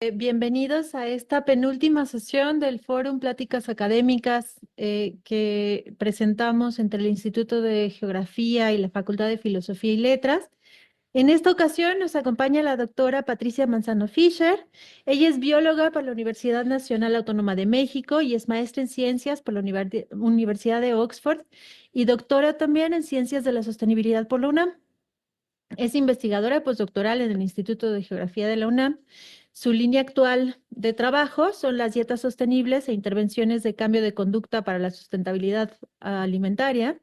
Bienvenidos a esta penúltima sesión del Fórum Pláticas Académicas que presentamos entre el Instituto de Geografía y la Facultad de Filosofía y Letras. En esta ocasión nos acompaña la doctora Patricia Manzano Fischer. Ella es bióloga por la Universidad Nacional Autónoma de México y es maestra en ciencias por la Universidad de Oxford y doctora también en ciencias de la sostenibilidad por la UNAM. Es investigadora postdoctoral en el Instituto de Geografía de la UNAM. Su línea actual de trabajo son las dietas sostenibles e intervenciones de cambio de conducta para la sustentabilidad alimentaria.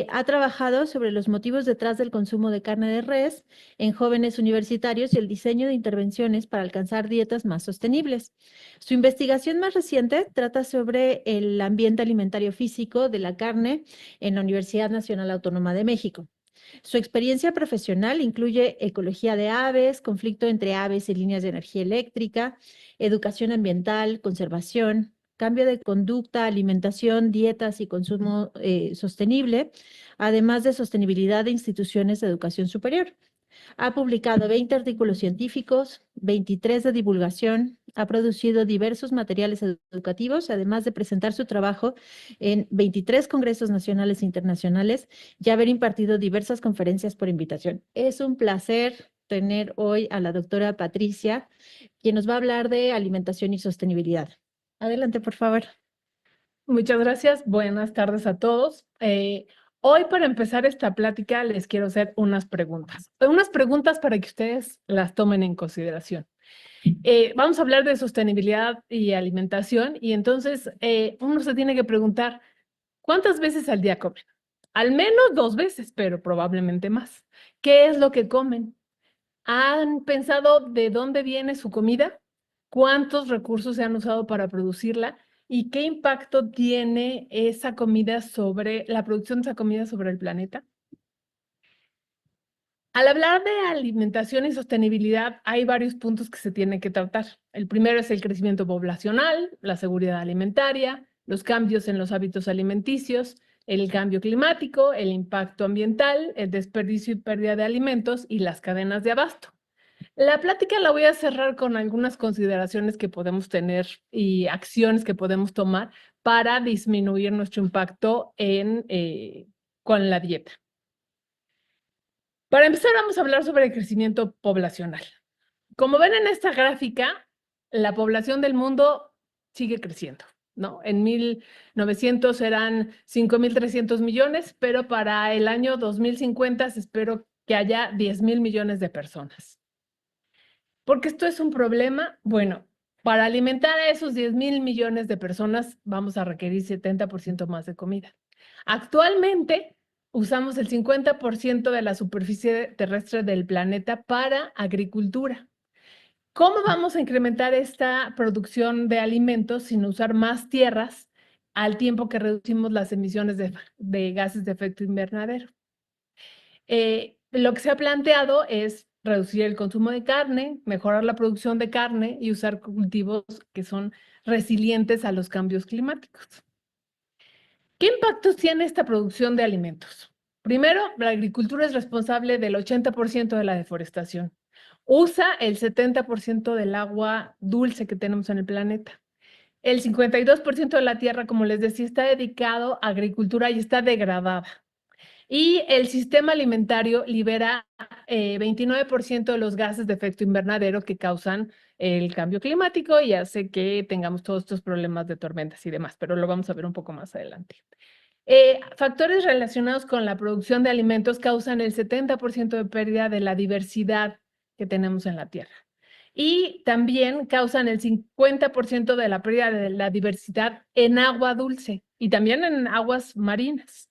Ha trabajado sobre los motivos detrás del consumo de carne de res en jóvenes universitarios y el diseño de intervenciones para alcanzar dietas más sostenibles. Su investigación más reciente trata sobre el ambiente alimentario físico de la carne en la Universidad Nacional Autónoma de México. Su experiencia profesional incluye ecología de aves, conflicto entre aves y líneas de energía eléctrica, educación ambiental, conservación, cambio de conducta, alimentación, dietas y consumo sostenible, además de sostenibilidad de instituciones de educación superior. Ha publicado 20 artículos científicos, 23 de divulgación, ha producido diversos materiales educativos, además de presentar su trabajo en 23 congresos nacionales e internacionales y haber impartido diversas conferencias por invitación. Es un placer tener hoy a la doctora Patricia, quien nos va a hablar de alimentación y sostenibilidad. Adelante, por favor. Muchas gracias. Buenas tardes a todos. Hoy para empezar esta plática les quiero hacer unas preguntas. Unas preguntas para que ustedes las tomen en consideración. Vamos a hablar de sostenibilidad y alimentación y entonces uno se tiene que preguntar, ¿cuántas veces al día comen? Al menos 2 veces, pero probablemente más. ¿Qué es lo que comen? ¿Han pensado de dónde viene su comida? ¿Cuántos recursos se han usado para producirla? ¿Y qué impacto tiene esa comida sobre la producción de esa comida sobre el planeta? Al hablar de alimentación y sostenibilidad, hay varios puntos que se tienen que tratar. El primero es el crecimiento poblacional, la seguridad alimentaria, los cambios en los hábitos alimenticios, el cambio climático, el impacto ambiental, el desperdicio y pérdida de alimentos y las cadenas de abasto. La plática la voy a cerrar con algunas consideraciones que podemos tener y acciones que podemos tomar para disminuir nuestro impacto con la dieta. Para empezar, vamos a hablar sobre el crecimiento poblacional. Como ven en esta gráfica, la población del mundo sigue creciendo, ¿no? En 1900 eran 5.300 millones, pero para el año 2050 se espera que haya 10.000 millones de personas. ¿Por qué esto es un problema? Bueno, para alimentar a esos 10.000 millones de personas vamos a requerir 70% más de comida. Actualmente usamos el 50% de la superficie terrestre del planeta para agricultura. ¿Cómo vamos a incrementar esta producción de alimentos sin usar más tierras al tiempo que reducimos las emisiones de gases de efecto invernadero? Lo que se ha planteado es reducir el consumo de carne, mejorar la producción de carne y usar cultivos que son resilientes a los cambios climáticos. ¿Qué impactos tiene esta producción de alimentos? Primero, la agricultura es responsable del 80% de la deforestación. Usa el 70% del agua dulce que tenemos en el planeta. El 52% de la tierra, como les decía, está dedicado a agricultura y está degradada. Y el sistema alimentario libera 29% de los gases de efecto invernadero que causan el cambio climático y hace que tengamos todos estos problemas de tormentas y demás, pero lo vamos a ver un poco más adelante. Factores relacionados con la producción de alimentos causan el 70% de pérdida de la diversidad que tenemos en la Tierra. Y también causan el 50% de la pérdida de la diversidad en agua dulce y también en aguas marinas.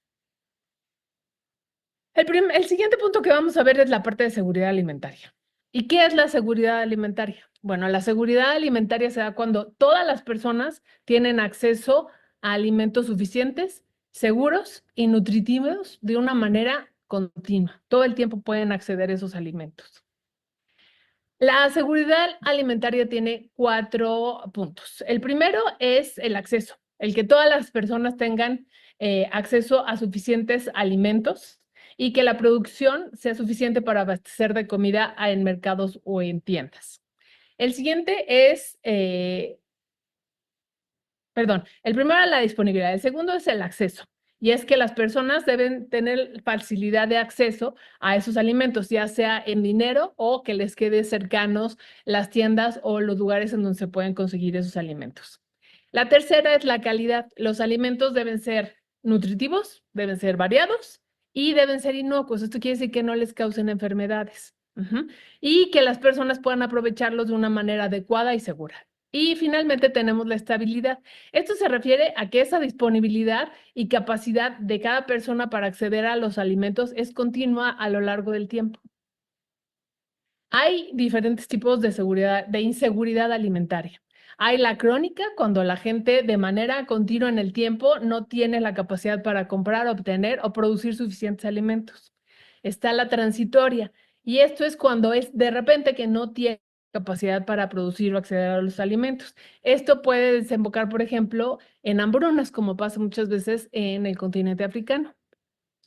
El siguiente punto que vamos a ver es la parte de seguridad alimentaria. ¿Y qué es la seguridad alimentaria? Bueno, la seguridad alimentaria se da cuando todas las personas tienen acceso a alimentos suficientes, seguros y nutritivos de una manera continua. Todo el tiempo pueden acceder a esos alimentos. La seguridad alimentaria tiene 4 puntos. El primero es el acceso, el que todas las personas tengan acceso a suficientes alimentos y que la producción sea suficiente para abastecer de comida en mercados o en tiendas. El siguiente es, el primero es la disponibilidad, el segundo es el acceso. Y es que las personas deben tener facilidad de acceso a esos alimentos, ya sea en dinero o que les quede cercanos las tiendas o los lugares en donde se pueden conseguir esos alimentos. La tercera es la calidad. Los alimentos deben ser nutritivos, deben ser variados y deben ser inocuos. Esto quiere decir que no les causen enfermedades. Y que las personas puedan aprovecharlos de una manera adecuada y segura. Y finalmente tenemos la estabilidad. Esto se refiere a que esa disponibilidad y capacidad de cada persona para acceder a los alimentos es continua a lo largo del tiempo. Hay diferentes tipos de inseguridad alimentaria. Hay la crónica, cuando la gente de manera continua en el tiempo no tiene la capacidad para comprar, obtener o producir suficientes alimentos. Está la transitoria, y esto es cuando es de repente que no tiene capacidad para producir o acceder a los alimentos. Esto puede desembocar, por ejemplo, en hambrunas, como pasa muchas veces en el continente africano.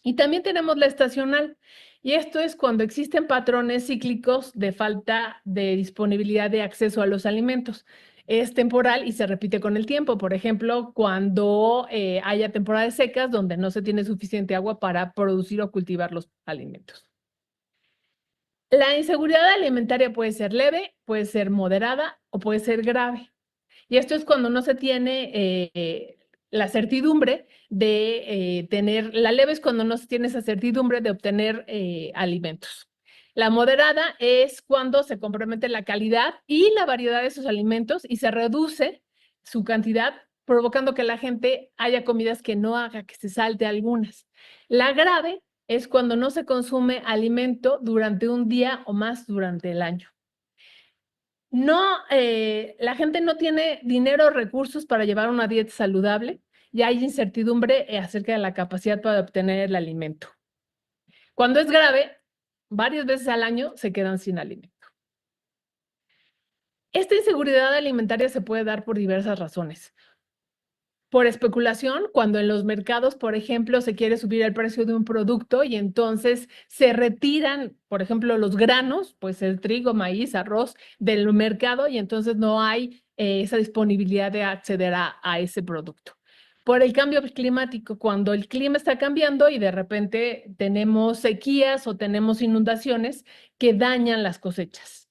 Y también tenemos la estacional, y esto es cuando existen patrones cíclicos de falta de disponibilidad de acceso a los alimentos. Es temporal y se repite con el tiempo. Por ejemplo, cuando haya temporadas secas donde no se tiene suficiente agua para producir o cultivar los alimentos. La inseguridad alimentaria puede ser leve, puede ser moderada o puede ser grave. Y esto es cuando no se tiene la certidumbre de la leve es cuando no se tiene esa certidumbre de obtener alimentos. La moderada es cuando se compromete la calidad y la variedad de esos alimentos y se reduce su cantidad, provocando que la gente haya comidas que no haga que se salte algunas. La grave es cuando no se consume alimento durante un día o más durante el año. No, la gente no tiene dinero o recursos para llevar una dieta saludable y hay incertidumbre acerca de la capacidad para obtener el alimento. Cuando es grave, varias veces al año se quedan sin alimento. Esta inseguridad alimentaria se puede dar por diversas razones. Por especulación, cuando en los mercados, por ejemplo, se quiere subir el precio de un producto y entonces se retiran, por ejemplo, los granos, pues el trigo, maíz, arroz del mercado y entonces no hay esa disponibilidad de acceder a ese producto. Por el cambio climático, cuando el clima está cambiando y de repente tenemos sequías o tenemos inundaciones que dañan las cosechas.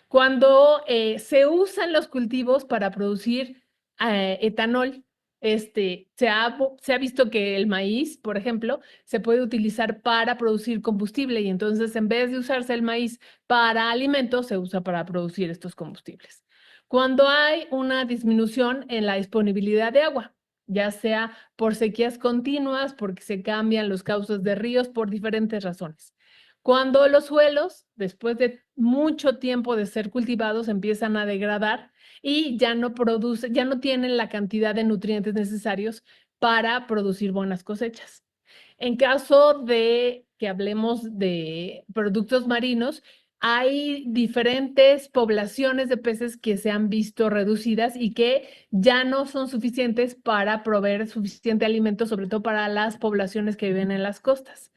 Cuando se usan los cultivos para producir etanol, se ha visto que el maíz, por ejemplo, se puede utilizar para producir combustible y entonces en vez de usarse el maíz para alimentos, se usa para producir estos combustibles. Cuando hay una disminución en la disponibilidad de agua, ya sea por sequías continuas, porque se cambian los cauces de ríos, por diferentes razones. Cuando los suelos, después de mucho tiempo de ser cultivados, empiezan a degradar y ya no tienen la cantidad de nutrientes necesarios para producir buenas cosechas. En caso de que hablemos de productos marinos, hay diferentes poblaciones de peces que se han visto reducidas y que ya no son suficientes para proveer suficiente alimento, sobre todo para las poblaciones que viven en las costas.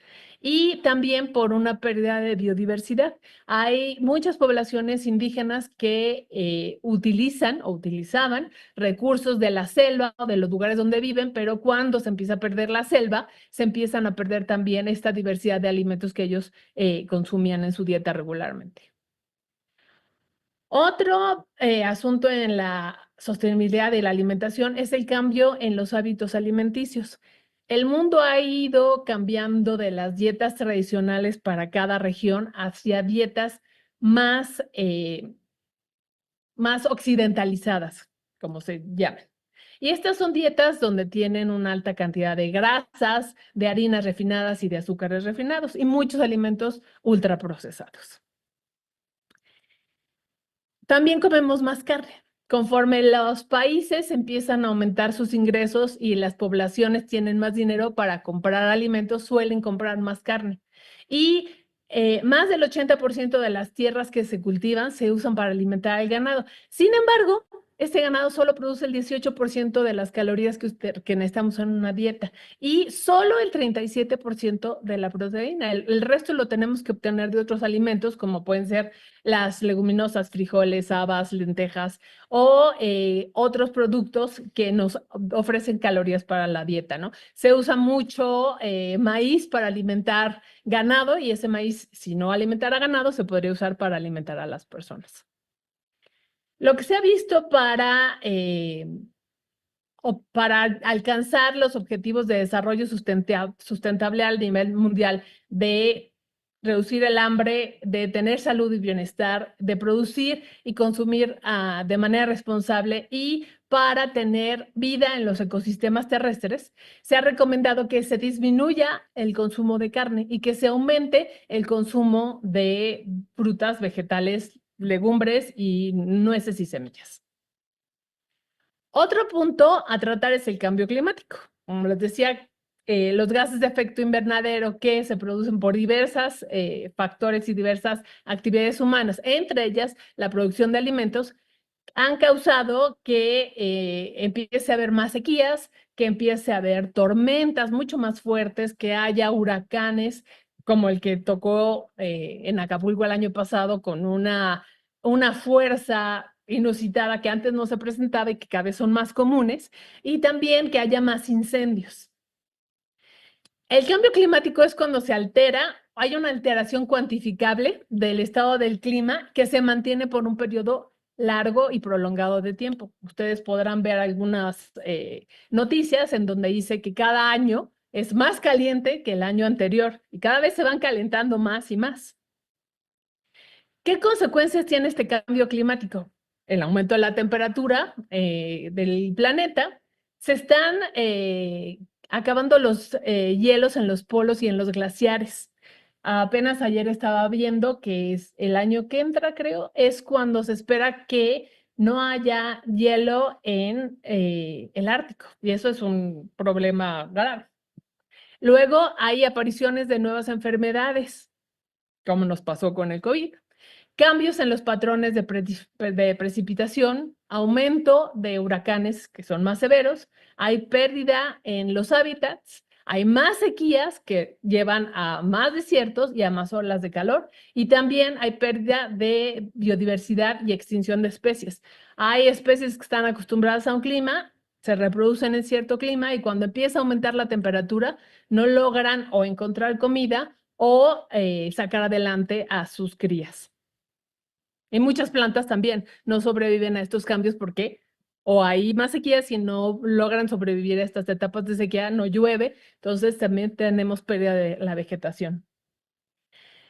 Y también por una pérdida de biodiversidad. Hay muchas poblaciones indígenas que utilizan o utilizaban recursos de la selva o de los lugares donde viven, pero cuando se empieza a perder la selva, se empiezan a perder también esta diversidad de alimentos que ellos consumían en su dieta regularmente. Otro asunto en la sostenibilidad de la alimentación es el cambio en los hábitos alimenticios. El mundo ha ido cambiando de las dietas tradicionales para cada región hacia dietas más occidentalizadas, como se llaman. Y estas son dietas donde tienen una alta cantidad de grasas, de harinas refinadas y de azúcares refinados y muchos alimentos ultraprocesados. También comemos más carne. Conforme los países empiezan a aumentar sus ingresos y las poblaciones tienen más dinero para comprar alimentos, suelen comprar más carne. Y más del 80% de las tierras que se cultivan se usan para alimentar al ganado. Sin embargo, este ganado solo produce el 18% de las calorías que necesitamos en una dieta y solo el 37% de la proteína. El resto lo tenemos que obtener de otros alimentos, como pueden ser las leguminosas, frijoles, habas, lentejas o otros productos que nos ofrecen calorías para la dieta, ¿no? Se usa mucho maíz para alimentar ganado y ese maíz, si no alimentara ganado, se podría usar para alimentar a las personas. Lo que se ha visto para alcanzar los objetivos de desarrollo sustentable a nivel mundial, de reducir el hambre, de tener salud y bienestar, de producir y consumir de manera responsable y para tener vida en los ecosistemas terrestres, se ha recomendado que se disminuya el consumo de carne y que se aumente el consumo de frutas, vegetales, legumbres y nueces y semillas. Otro punto a tratar es el cambio climático. Como les decía, los gases de efecto invernadero que se producen por diversos factores y diversas actividades humanas, entre ellas la producción de alimentos, han causado que empiece a haber más sequías, que empiece a haber tormentas mucho más fuertes, que haya huracanes como el que tocó en Acapulco el año pasado con una fuerza inusitada que antes no se presentaba y que cada vez son más comunes, y también que haya más incendios. El cambio climático es cuando se altera, hay una alteración cuantificable del estado del clima que se mantiene por un periodo largo y prolongado de tiempo. Ustedes podrán ver algunas noticias en donde dice que cada año es más caliente que el año anterior y cada vez se van calentando más y más. ¿Qué consecuencias tiene este cambio climático? El aumento de la temperatura del planeta. Se están acabando los hielos en los polos y en los glaciares. Apenas ayer estaba viendo que es el año que entra, creo, es cuando se espera que no haya hielo en el Ártico. Y eso es un problema grave. Luego hay apariciones de nuevas enfermedades, como nos pasó con el COVID. Cambios en los patrones de precipitación, aumento de huracanes que son más severos, hay pérdida en los hábitats, hay más sequías que llevan a más desiertos y a más olas de calor, y también hay pérdida de biodiversidad y extinción de especies. Hay especies que están acostumbradas a un clima, se reproducen en cierto clima y cuando empieza a aumentar la temperatura no logran o encontrar comida o sacar adelante a sus crías. Y muchas plantas también no sobreviven a estos cambios porque o hay más sequías y no logran sobrevivir a estas etapas de sequía, no llueve, entonces también tenemos pérdida de la vegetación.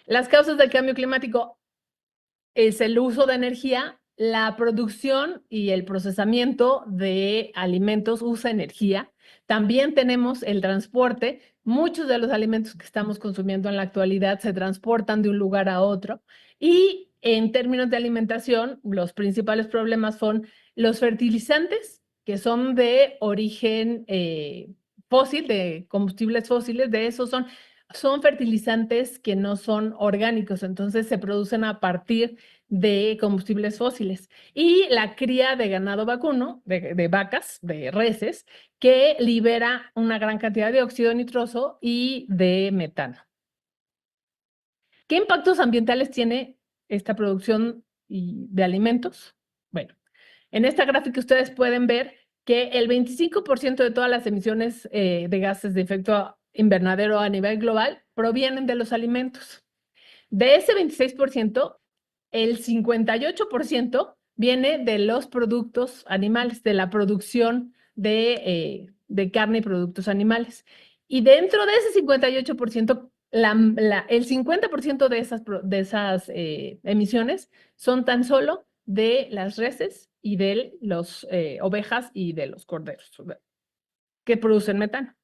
Las causas del cambio climático es el uso de energía, la producción y el procesamiento de alimentos usa energía. También tenemos el transporte. Muchos de los alimentos que estamos consumiendo en la actualidad se transportan de un lugar a otro. Y en términos de alimentación, los principales problemas son los fertilizantes, que son de origen fósil, de combustibles fósiles, de esos son fertilizantes que no son orgánicos, entonces se producen a partir de combustibles fósiles. Y la cría de ganado vacuno, de vacas, de reses, que libera una gran cantidad de óxido nitroso y de metano. ¿Qué impactos ambientales tiene esta producción de alimentos? Bueno, en esta gráfica ustedes pueden ver que el 25% de todas las emisiones de gases de efecto invernadero a nivel global provienen de los alimentos. De ese 26%, el 58% viene de los productos animales, de la producción de carne y productos animales. Y dentro de ese 58%, el 50% de esas emisiones son tan solo de las reses y de las ovejas y de los corderos que producen metano.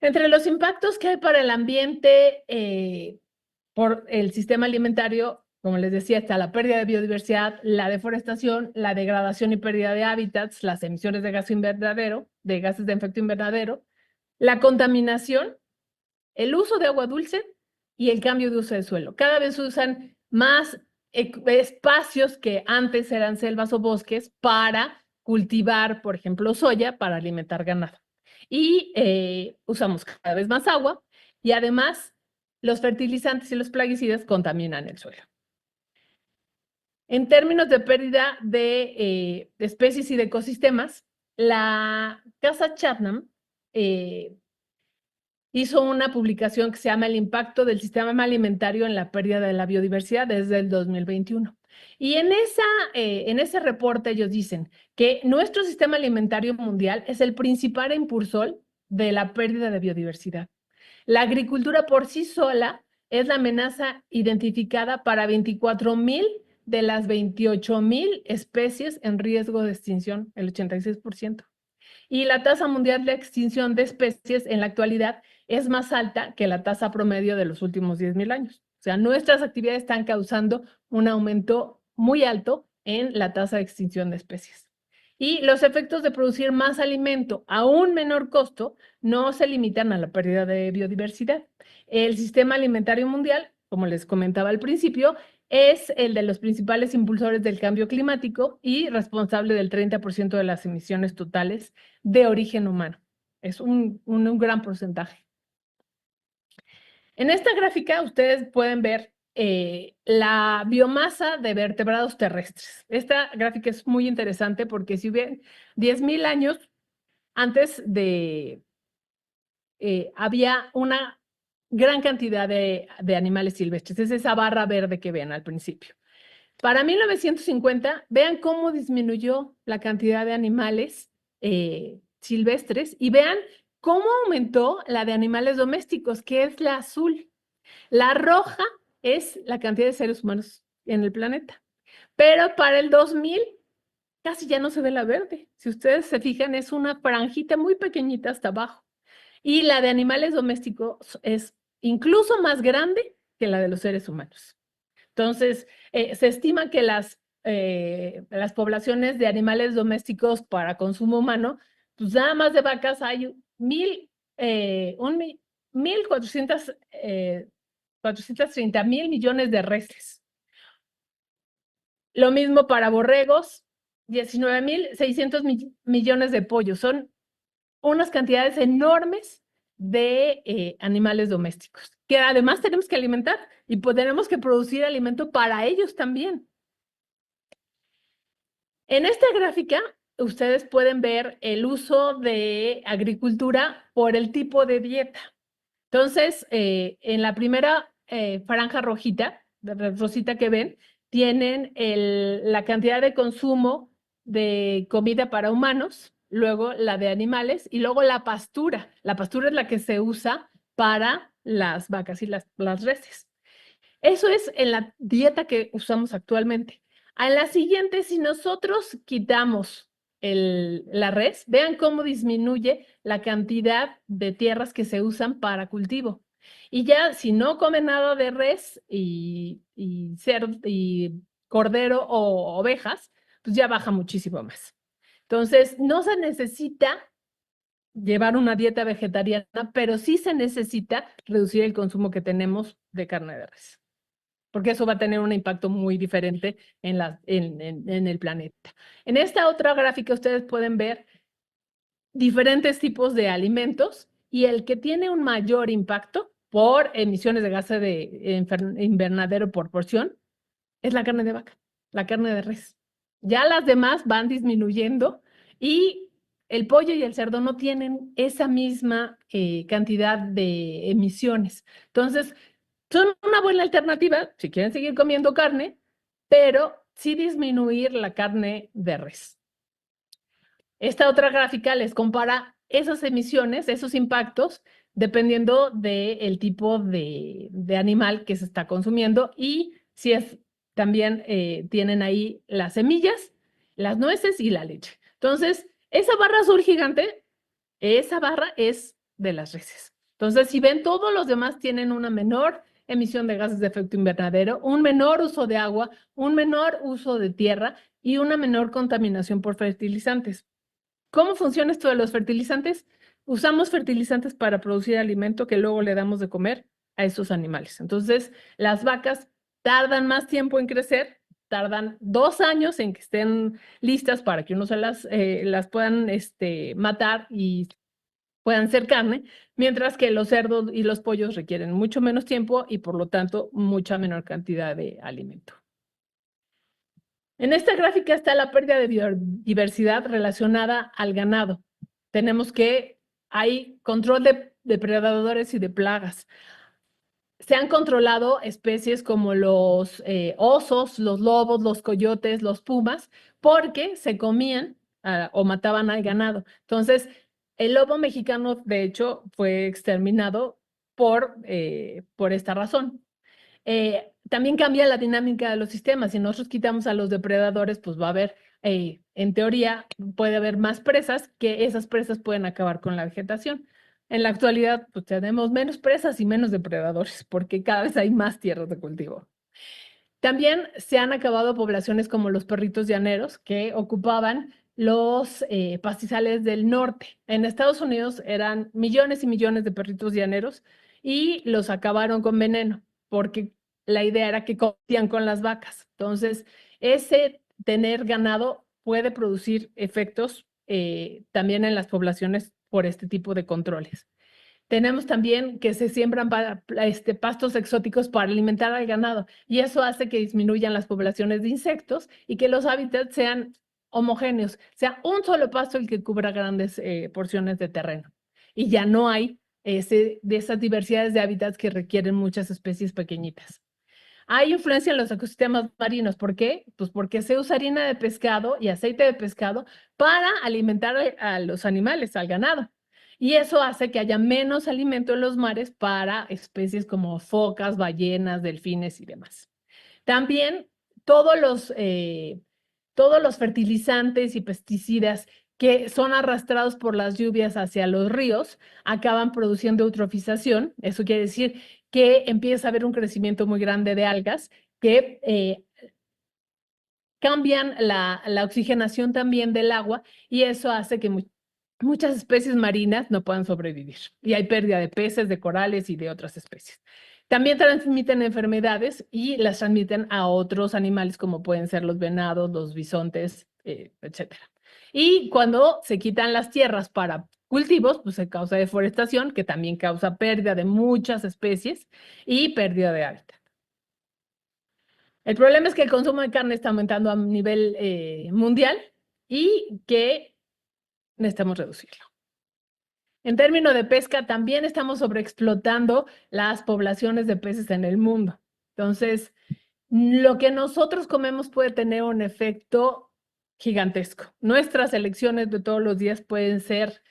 Entre los impactos que hay para el ambiente por el sistema alimentario, como les decía, está la pérdida de biodiversidad, la deforestación, la degradación y pérdida de hábitats, las emisiones de gas invernadero, de gases de efecto invernadero, la contaminación, el uso de agua dulce y el cambio de uso de suelo. Cada vez usan más espacios que antes eran selvas o bosques para cultivar, por ejemplo, soya para alimentar ganado. Y usamos cada vez más agua y además los fertilizantes y los plaguicidas contaminan el suelo. En términos de pérdida de especies y de ecosistemas, la Casa Chatham hizo una publicación que se llama El impacto del sistema alimentario en la pérdida de la biodiversidad desde el 2021. Y en ese reporte ellos dicen que nuestro sistema alimentario mundial es el principal impulsor de la pérdida de biodiversidad. La agricultura por sí sola es la amenaza identificada para 24,000 de las 28,000 especies en riesgo de extinción, el 86%. Y la tasa mundial de extinción de especies en la actualidad es más alta que la tasa promedio de los últimos 10,000 años. O sea, nuestras actividades están causando un aumento muy alto en la tasa de extinción de especies. Y los efectos de producir más alimento a un menor costo no se limitan a la pérdida de biodiversidad. El sistema alimentario mundial, como les comentaba al principio, es el de los principales impulsores del cambio climático y responsable del 30% de las emisiones totales de origen humano. Es un gran porcentaje. En esta gráfica ustedes pueden ver la biomasa de vertebrados terrestres. Esta gráfica es muy interesante porque si ven 10,000 años antes de había una gran cantidad de animales silvestres. Es esa barra verde que ven al principio. Para 1950, vean cómo disminuyó la cantidad de animales silvestres y vean cómo aumentó la de animales domésticos, que es la azul. La roja es la cantidad de seres humanos en el planeta. Pero para el 2000 casi ya no se ve la verde. Si ustedes se fijan, es una franjita muy pequeñita hasta abajo. Y la de animales domésticos es incluso más grande que la de los seres humanos. Entonces, se estima que las poblaciones de animales domésticos para consumo humano, pues nada más de vacas hay 430,000 millones de reses. Lo mismo para borregos, 19,600 millones de pollos. Son unas cantidades enormes de animales domésticos, que además tenemos que alimentar y tenemos que producir alimento para ellos también. En esta gráfica, ustedes pueden ver el uso de agricultura por el tipo de dieta. Entonces, en la primera franja rosita que ven, tienen la cantidad de consumo de comida para humanos, luego la de animales y luego la pastura. La pastura es la que se usa para las vacas y las reses. Eso es en la dieta que usamos actualmente. A la siguiente, si nosotros quitamos la res, vean cómo disminuye la cantidad de tierras que se usan para cultivo. Y ya si no comen nada de res y cerdo y cordero o ovejas, pues ya baja muchísimo más. Entonces, no se necesita llevar una dieta vegetariana, pero sí se necesita reducir el consumo que tenemos de carne de res, porque eso va a tener un impacto muy diferente en el planeta. En esta otra gráfica ustedes pueden ver diferentes tipos de alimentos y el que tiene un mayor impacto por emisiones de gases de invernadero por porción es la carne de vaca, la carne de res. Ya las demás van disminuyendo y el pollo y el cerdo no tienen esa misma cantidad de emisiones. Entonces, son una buena alternativa si quieren seguir comiendo carne, pero sí disminuir la carne de res. Esta otra gráfica les compara esas emisiones, esos impactos, dependiendo del tipo de animal que se está consumiendo y si es también tienen ahí las semillas, las nueces y la leche. Entonces, esa barra azul gigante, esa barra es de las reses. Entonces, si ven, todos los demás tienen una menor emisión de gases de efecto invernadero, un menor uso de agua, un menor uso de tierra y una menor contaminación por fertilizantes. ¿Cómo funciona esto de los fertilizantes? Usamos fertilizantes para producir alimento que luego le damos de comer a esos animales. Entonces, las vacas tardan más tiempo en crecer, tardan 2 años en que estén listas para que uno se las puedan matar y puedan ser carne, mientras que los cerdos y los pollos requieren mucho menos tiempo y por lo tanto mucha menor cantidad de alimento. En esta gráfica está la pérdida de biodiversidad relacionada al ganado. Tenemos que hay control de depredadores y de plagas. Se han controlado especies como los osos, los lobos, los coyotes, los pumas, porque se comían o mataban al ganado. Entonces, el lobo mexicano, de hecho, fue exterminado por esta razón. También cambia la dinámica de los sistemas. Si nosotros quitamos a los depredadores, pues va a haber, en teoría, puede haber más presas, que esas presas pueden acabar con la vegetación. En la actualidad, pues tenemos menos presas y menos depredadores, porque cada vez hay más tierras de cultivo. También se han acabado poblaciones como los perritos llaneros, que ocupaban los pastizales del norte. En Estados Unidos eran millones y millones de perritos llaneros y los acabaron con veneno, porque la idea era que competían con las vacas. Entonces, ese tener ganado puede producir efectos también en las poblaciones por este tipo de controles. Tenemos también que se siembran pastos exóticos para alimentar al ganado y eso hace que disminuyan las poblaciones de insectos y que los hábitats sean homogéneos, sea un solo pasto el que cubra grandes porciones de terreno. Y ya no hay de esas diversidades de hábitats que requieren muchas especies pequeñitas. Hay influencia en los ecosistemas marinos. ¿Por qué? Pues porque se usa harina de pescado y aceite de pescado para alimentar a los animales, al ganado. Y eso hace que haya menos alimento en los mares para especies como focas, ballenas, delfines y demás. También todos los fertilizantes y pesticidas que son arrastrados por las lluvias hacia los ríos acaban produciendo eutrofización. Eso quiere decir que empieza a haber un crecimiento muy grande de algas que cambian la oxigenación también del agua y eso hace que muchas especies marinas no puedan sobrevivir. Y hay pérdida de peces, de corales y de otras especies. También transmiten enfermedades y las transmiten a otros animales como pueden ser los venados, los bisontes, etcétera. Y cuando se quitan las tierras para cultivos, pues se causa deforestación, que también causa pérdida de muchas especies y pérdida de hábitat. El problema es que el consumo de carne está aumentando a nivel mundial y que necesitamos reducirlo. En términos de pesca, también estamos sobreexplotando las poblaciones de peces en el mundo. Entonces, lo que nosotros comemos puede tener un efecto gigantesco. Nuestras elecciones de todos los días pueden ser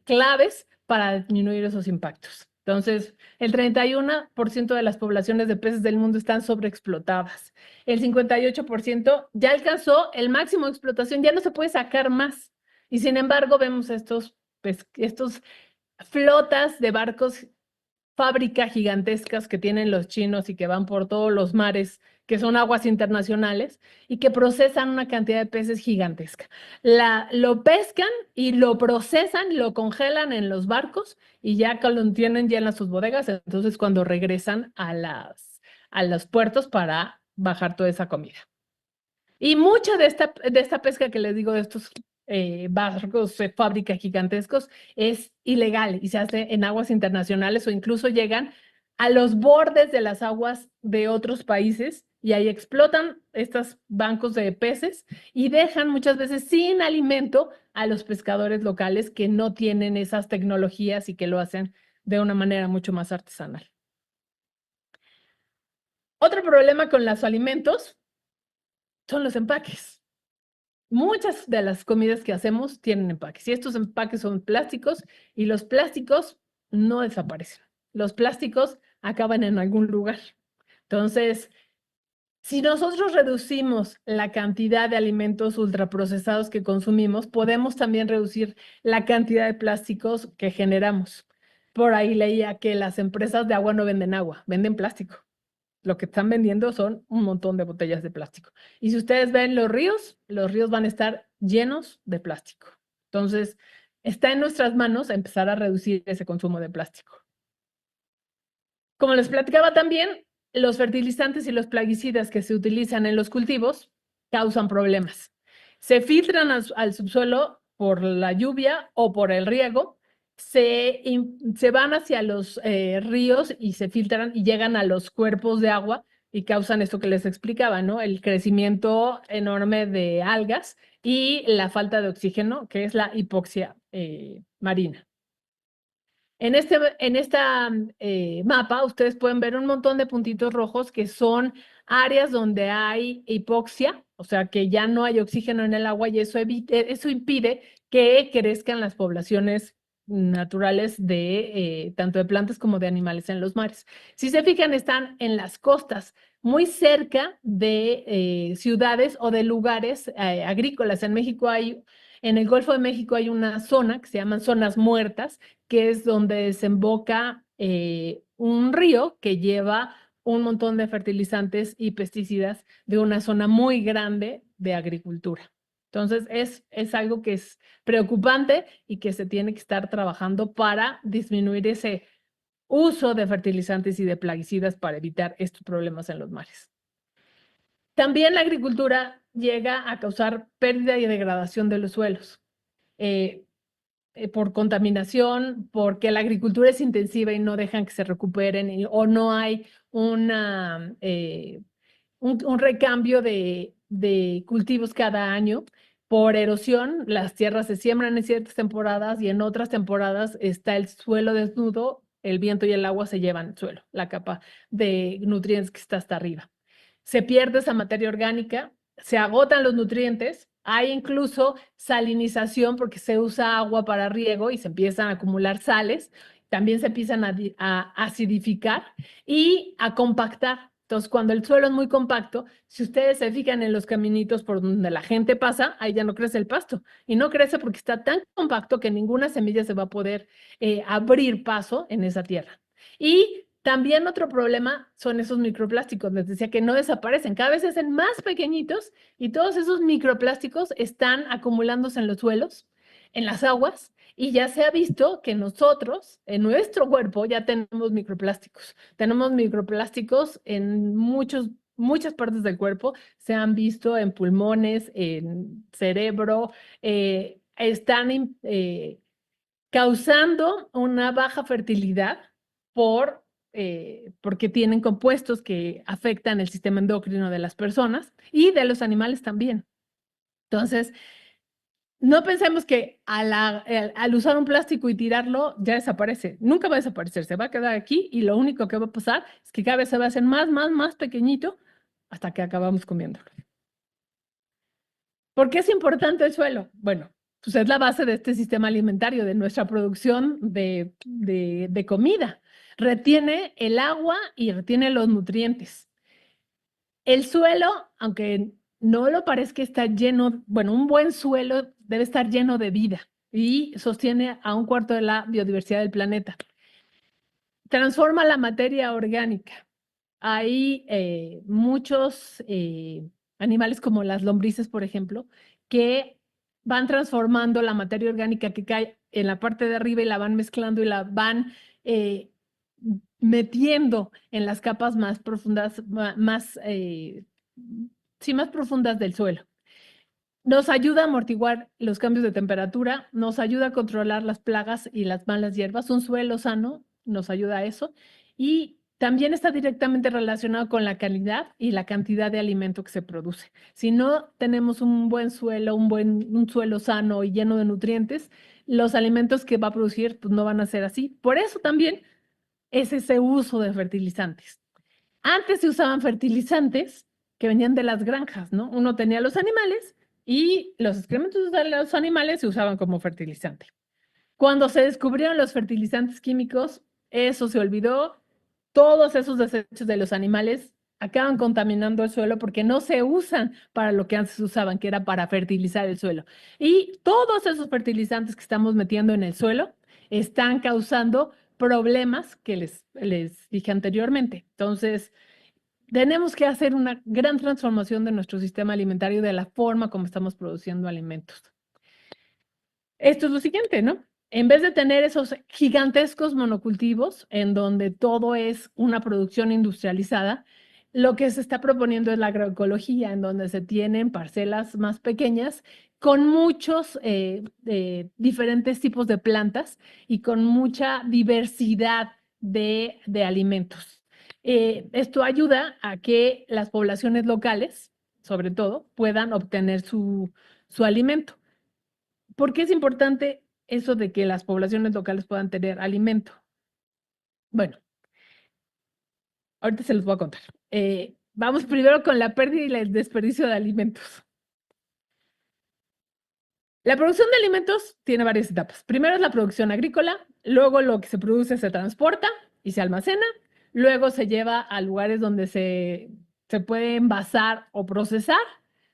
claves para disminuir esos impactos. Entonces, el 31% de las poblaciones de peces del mundo están sobreexplotadas. El 58% ya alcanzó el máximo de explotación, ya no se puede sacar más. Y sin embargo, vemos estos flotas de barcos, fábricas gigantescas que tienen los chinos y que van por todos los mares, que son aguas internacionales, y que procesan una cantidad de peces gigantesca. Lo pescan y lo procesan, lo congelan en los barcos y ya que lo tienen ya en sus bodegas, entonces cuando regresan a los puertos para bajar toda esa comida. Y mucha de esta pesca que les digo, de estos barcos, fábricas gigantescos, es ilegal y se hace en aguas internacionales o incluso llegan a los bordes de las aguas de otros países y ahí explotan estos bancos de peces y dejan muchas veces sin alimento a los pescadores locales que no tienen esas tecnologías y que lo hacen de una manera mucho más artesanal. Otro problema con los alimentos son los empaques. Muchas de las comidas que hacemos tienen empaques y estos empaques son plásticos y los plásticos no desaparecen. Los plásticos acaban en algún lugar. Entonces, si nosotros reducimos la cantidad de alimentos ultraprocesados que consumimos, podemos también reducir la cantidad de plásticos que generamos. Por ahí leía que las empresas de agua no venden agua, venden plástico. Lo que están vendiendo son un montón de botellas de plástico. Y si ustedes ven los ríos van a estar llenos de plástico. Entonces, está en nuestras manos empezar a reducir ese consumo de plástico. Como les platicaba también, los fertilizantes y los plaguicidas que se utilizan en los cultivos causan problemas. Se filtran al subsuelo por la lluvia o por el riego, se van hacia los ríos y se filtran y llegan a los cuerpos de agua y causan esto que les explicaba, ¿no? El crecimiento enorme de algas y la falta de oxígeno, que es la hipoxia marina. En esta mapa ustedes pueden ver un montón de puntitos rojos que son áreas donde hay hipoxia, o sea que ya no hay oxígeno en el agua y eso impide que crezcan las poblaciones naturales de tanto de plantas como de animales en los mares. Si se fijan, están en las costas, muy cerca de ciudades o de lugares agrícolas. En el Golfo de México hay una zona que se llaman zonas muertas, que es donde desemboca un río que lleva un montón de fertilizantes y pesticidas de una zona muy grande de agricultura. Entonces, es algo que es preocupante y que se tiene que estar trabajando para disminuir ese uso de fertilizantes y de plaguicidas para evitar estos problemas en los mares. También la agricultura llega a causar pérdida y degradación de los suelos. Por contaminación, porque la agricultura es intensiva y no dejan que se recuperen o no hay un recambio de cultivos cada año. Por erosión, las tierras se siembran en ciertas temporadas y en otras temporadas está el suelo desnudo, el viento y el agua se llevan el suelo, la capa de nutrientes que está hasta arriba. Se pierde esa materia orgánica, se agotan los nutrientes. Hay incluso salinización porque se usa agua para riego y se empiezan a acumular sales. También se empiezan a acidificar y a compactar. Entonces, cuando el suelo es muy compacto, si ustedes se fijan en los caminitos por donde la gente pasa, ahí ya no crece el pasto. Y no crece porque está tan compacto que ninguna semilla se va a poder abrir paso en esa tierra. Y también otro problema son esos microplásticos. Les decía que no desaparecen, cada vez se hacen más pequeñitos y todos esos microplásticos están acumulándose en los suelos, en las aguas, y ya se ha visto que nosotros, en nuestro cuerpo, ya tenemos microplásticos. Tenemos microplásticos en muchas partes del cuerpo, se han visto en pulmones, en cerebro, están causando una baja fertilidad porque tienen compuestos que afectan el sistema endocrino de las personas y de los animales también. Entonces, no pensemos que al usar un plástico y tirarlo ya desaparece. Nunca va a desaparecer, se va a quedar aquí y lo único que va a pasar es que cada vez se va a hacer más pequeñito hasta que acabamos comiéndolo. ¿Por qué es importante el suelo? Bueno, pues es la base de este sistema alimentario, de nuestra producción de comida. Retiene el agua y retiene los nutrientes. El suelo, aunque no lo parezca, está lleno, bueno, un buen suelo debe estar lleno de vida y sostiene a 1/4 de la biodiversidad del planeta. Transforma la materia orgánica. Hay muchos animales como las lombrices, por ejemplo, que van transformando la materia orgánica que cae en la parte de arriba y la van mezclando y la van metiendo en las capas más profundas, más profundas del suelo. Nos ayuda a amortiguar los cambios de temperatura, nos ayuda a controlar las plagas y las malas hierbas. Un suelo sano nos ayuda a eso y también está directamente relacionado con la calidad y la cantidad de alimento que se produce. Si no tenemos un buen suelo, un suelo sano y lleno de nutrientes, los alimentos que va a producir pues, no van a ser así. Por eso también es ese uso de fertilizantes. Antes se usaban fertilizantes que venían de las granjas, ¿no? Uno tenía los animales y los excrementos de los animales se usaban como fertilizante. Cuando se descubrieron los fertilizantes químicos, eso se olvidó. Todos esos desechos de los animales acaban contaminando el suelo porque no se usan para lo que antes usaban, que era para fertilizar el suelo. Y todos esos fertilizantes que estamos metiendo en el suelo están causando problemas que les dije anteriormente. Entonces, tenemos que hacer una gran transformación de nuestro sistema alimentario, de la forma como estamos produciendo alimentos. Esto es lo siguiente, ¿no? en vez de tener esos gigantescos monocultivos en donde todo es una producción industrializada, lo que se está proponiendo es la agroecología, en donde se tienen parcelas más pequeñas con muchos diferentes tipos de plantas y con mucha diversidad de alimentos. Esto ayuda a que las poblaciones locales, sobre todo, puedan obtener su alimento. ¿Por qué es importante eso de que las poblaciones locales puedan tener alimento? Bueno, ahorita se los voy a contar. Vamos primero con la pérdida y el desperdicio de alimentos. La producción de alimentos tiene varias etapas. Primero es la producción agrícola, luego lo que se produce se transporta y se almacena, luego se lleva a lugares donde se puede envasar o procesar,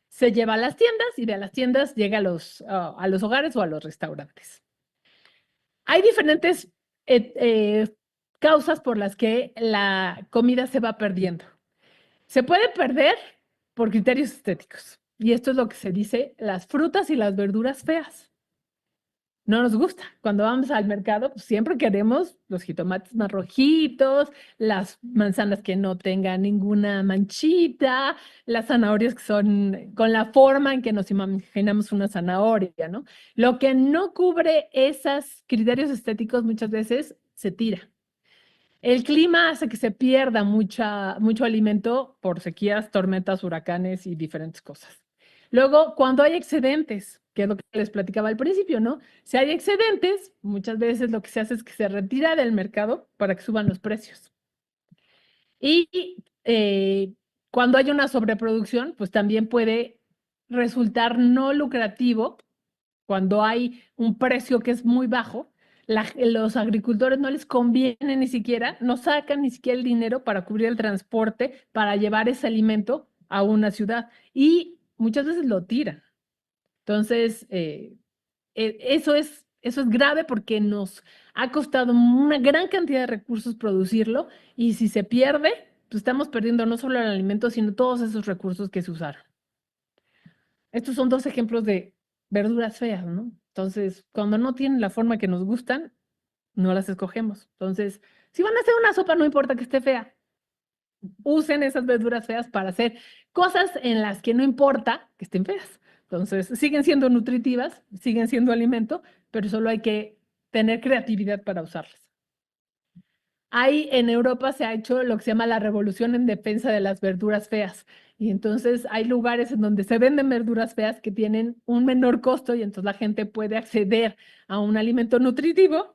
se lleva a las tiendas y de las tiendas llega a los hogares o a los restaurantes. Hay diferentes causas por las que la comida se va perdiendo. Se puede perder por criterios estéticos. Y esto es lo que se dice, las frutas y las verduras feas. No nos gusta. Cuando vamos al mercado, pues siempre queremos los jitomates más rojitos, las manzanas que no tengan ninguna manchita, las zanahorias que son con la forma en que nos imaginamos una zanahoria, ¿no? Lo que no cubre esos criterios estéticos muchas veces se tira. El clima hace que se pierda mucho alimento por sequías, tormentas, huracanes y diferentes cosas. Luego, cuando hay excedentes, que es lo que les platicaba al principio, ¿no? Si hay excedentes, muchas veces lo que se hace es que se retira del mercado para que suban los precios. Y cuando hay una sobreproducción, pues también puede resultar no lucrativo cuando hay un precio que es muy bajo. Los agricultores no les conviene ni siquiera, no sacan ni siquiera el dinero para cubrir el transporte, para llevar ese alimento a una ciudad y muchas veces lo tiran. Entonces, eso es grave porque nos ha costado una gran cantidad de recursos producirlo y si se pierde, pues estamos perdiendo no solo el alimento, sino todos esos recursos que se usaron. Estos son dos ejemplos de verduras feas, ¿no? Entonces, cuando no tienen la forma que nos gustan, no las escogemos. Entonces, si van a hacer una sopa, no importa que esté fea, usen esas verduras feas para hacer cosas en las que no importa que estén feas. Entonces, siguen siendo nutritivas, siguen siendo alimento, pero solo hay que tener creatividad para usarlas. Ahí en Europa se ha hecho lo que se llama la revolución en defensa de las verduras feas. Y entonces hay lugares en donde se venden verduras feas que tienen un menor costo y entonces la gente puede acceder a un alimento nutritivo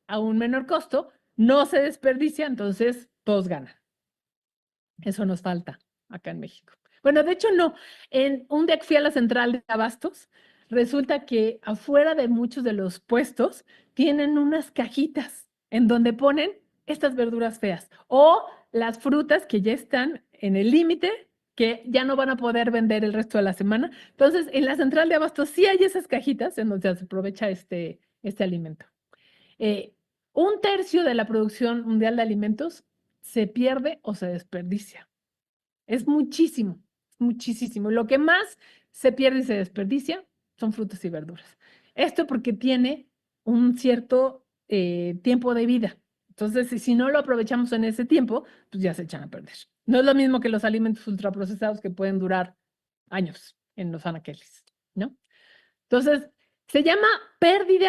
a un menor costo, no se desperdicia, entonces todos ganan. Eso nos falta acá en México. Bueno, de hecho no. Un día que fui a la central de abastos, resulta que afuera de muchos de los puestos tienen unas cajitas en donde ponen estas verduras feas o las frutas que ya están en el límite, que ya no van a poder vender el resto de la semana. Entonces, en la central de abastos sí hay esas cajitas en donde se aprovecha este alimento. Un tercio de la producción mundial de alimentos se pierde o se desperdicia. Es muchísimo, muchísimo. Lo que más se pierde y se desperdicia son frutas y verduras. Esto porque tiene un cierto tiempo de vida. Entonces, si no lo aprovechamos en ese tiempo, pues ya se echan a perder. No es lo mismo que los alimentos ultraprocesados que pueden durar años en los anaqueles, ¿no? Entonces, se llama pérdida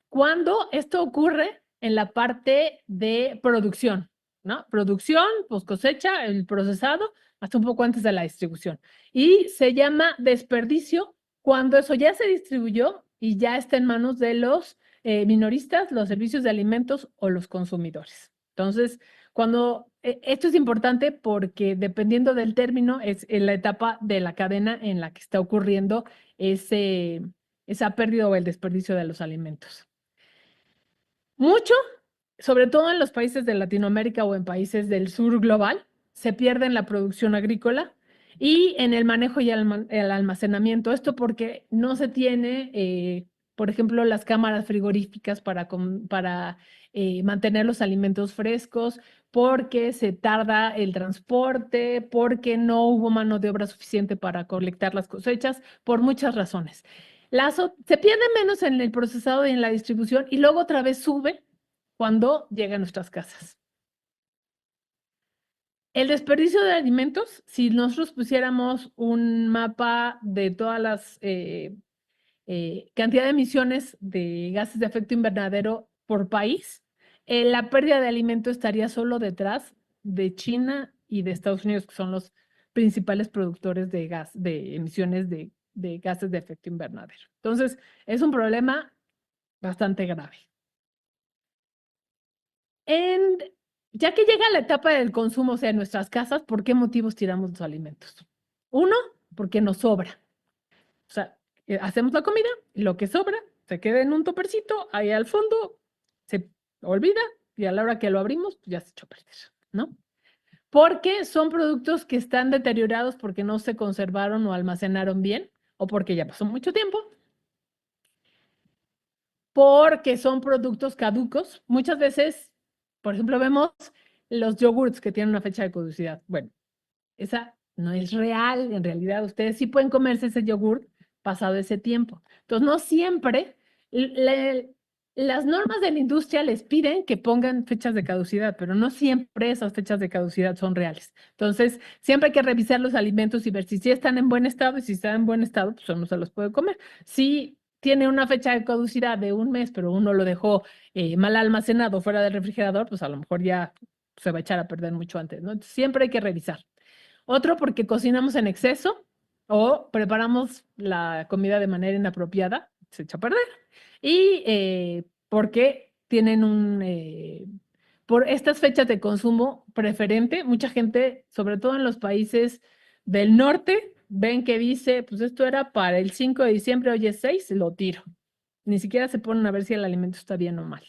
cuando esto ocurre en la parte de producción, ¿no? Producción, pues cosecha, el procesado, hasta un poco antes de la distribución. Y se llama desperdicio cuando eso ya se distribuyó y ya está en manos de los minoristas, los servicios de alimentos o los consumidores. Entonces, esto es importante porque dependiendo del término es en la etapa de la cadena en la que está ocurriendo esa pérdida o el desperdicio de los alimentos. Mucho, sobre todo en los países de Latinoamérica o en países del sur global, se pierde en la producción agrícola y en el manejo y el almacenamiento. Esto porque no se tiene, por ejemplo, las cámaras frigoríficas para mantener los alimentos frescos, porque se tarda el transporte, porque no hubo mano de obra suficiente para colectar las cosechas, por muchas razones. Se pierde menos en el procesado y en la distribución y luego otra vez sube cuando llega a nuestras casas. El desperdicio de alimentos, si nosotros pusiéramos un mapa de todas las cantidad de emisiones de gases de efecto invernadero por país, la pérdida de alimento estaría solo detrás de China y de Estados Unidos, que son los principales productores de emisiones de gases de efecto invernadero. Entonces, es un problema bastante grave. Ya que llega la etapa del consumo, o sea, en nuestras casas, ¿por qué motivos tiramos los alimentos? Uno, porque nos sobra. O sea, hacemos la comida y lo que sobra se queda en un topercito ahí al fondo, se olvida y a la hora que lo abrimos, pues ya se echó a perder, ¿no? Porque son productos que están deteriorados porque no se conservaron o almacenaron bien o porque ya pasó mucho tiempo. Porque son productos caducos. Muchas veces, por ejemplo, vemos los yogurts que tienen una fecha de caducidad. Bueno, esa no es real, en realidad ustedes sí pueden comerse ese yogur pasado ese tiempo. Entonces, no siempre las normas de la industria les piden que pongan fechas de caducidad, pero no siempre esas fechas de caducidad son reales. Entonces, siempre hay que revisar los alimentos y ver si sí están en buen estado y si están en buen estado, pues uno se los puede comer. Si tiene una fecha de caducidad de un mes, pero uno lo dejó mal almacenado fuera del refrigerador, pues a lo mejor ya se va a echar a perder mucho antes, ¿no? Entonces, siempre hay que revisar. Otro porque cocinamos en exceso o preparamos la comida de manera inapropiada, se echa a perder. Y porque tienen por estas fechas de consumo preferente, mucha gente, sobre todo en los países del norte, ven que dice, pues esto era para el 5 de diciembre, hoy es 6, lo tiro. Ni siquiera se ponen a ver si el alimento está bien o mal.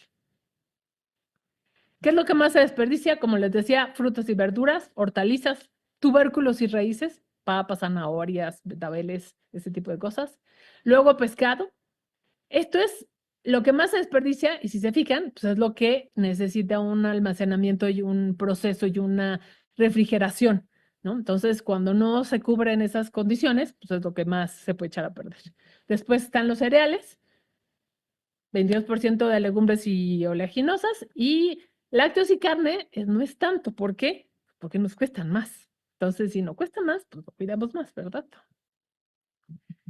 ¿Qué es lo que más se desperdicia? Como les decía, frutas y verduras, hortalizas, tubérculos y raíces, papas, zanahorias, betabeles, ese tipo de cosas. Luego pescado. Esto es lo que más se desperdicia y si se fijan, pues es lo que necesita un almacenamiento y un proceso y una refrigeración, ¿no? Entonces, cuando no se cubren esas condiciones, pues es lo que más se puede echar a perder. Después están los cereales, 22% de legumbres y oleaginosas y lácteos y carne no es tanto. ¿Por qué? Porque nos cuestan más. Entonces, si no cuesta más, pues lo cuidamos más, ¿verdad?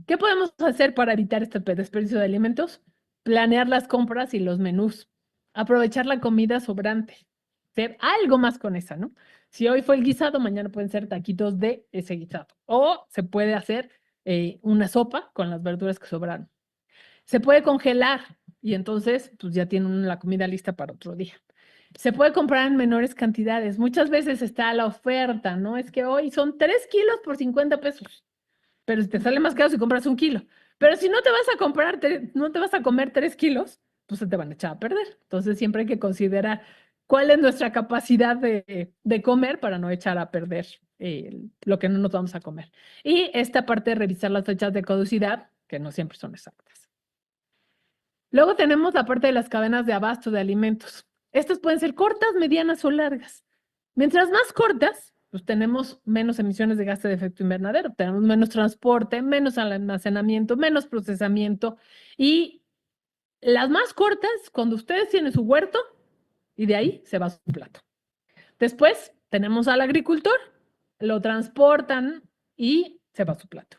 ¿Qué podemos hacer para evitar este desperdicio de alimentos? Planear las compras y los menús. Aprovechar la comida sobrante. Hacer algo más con esa, ¿no? Si hoy fue el guisado, mañana pueden ser taquitos de ese guisado. O se puede hacer una sopa con las verduras que sobraron. Se puede congelar y entonces pues ya tienen la comida lista para otro día. Se puede comprar en menores cantidades. Muchas veces está la oferta, ¿no? Es que hoy son 3 kilos por 50 pesos, pero te sale más caro si compras 1 kilo. Pero si no te vas a comprar, no te vas a comer 3 kilos, pues se te van a echar a perder. Entonces siempre hay que considerar cuál es nuestra capacidad de comer para no echar a perder lo que no nos vamos a comer. Y esta parte de revisar las fechas de caducidad, que no siempre son exactas. Luego tenemos la parte de las cadenas de abasto de alimentos. Estas pueden ser cortas, medianas o largas. Mientras más cortas, pues tenemos menos emisiones de gases de efecto invernadero, tenemos menos transporte, menos almacenamiento, menos procesamiento. Y las más cortas, cuando ustedes tienen su huerto, y de ahí se va su plato. Después tenemos al agricultor, lo transportan y se va su plato.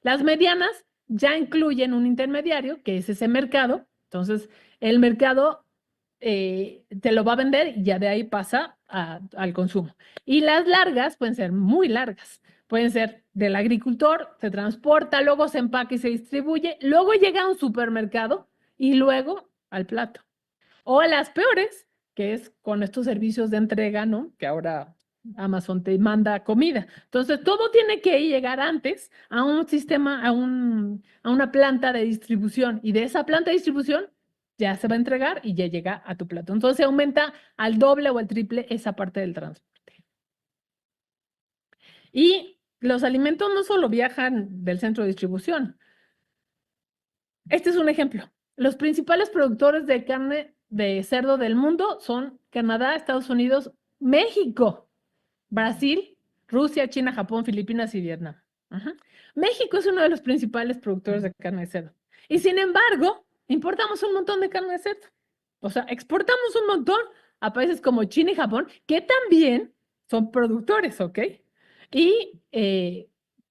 Las medianas ya incluyen un intermediario, que es ese mercado. Entonces, el mercado te lo va a vender y ya de ahí pasa al consumo. Y las largas pueden ser muy largas. Pueden ser del agricultor, se transporta, luego se empaca y se distribuye, luego llega a un supermercado y luego al plato. O las peores, que es con estos servicios de entrega, ¿no? Que ahora Amazon te manda comida. Entonces, todo tiene que llegar antes a un sistema, a una planta de distribución. Y de esa planta de distribución ya se va a entregar y ya llega a tu plato. Entonces, aumenta al doble o al triple esa parte del transporte. Y los alimentos no solo viajan del centro de distribución. Este es un ejemplo. Los principales productores de carne de cerdo del mundo son Canadá, Estados Unidos, México, Brasil, Rusia, China, Japón, Filipinas y Vietnam. México es uno de los principales productores de carne de cerdo. Y sin embargo, importamos un montón de carne de cerdo. O sea, exportamos un montón a países como China y Japón, que también son productores, ¿ok? Y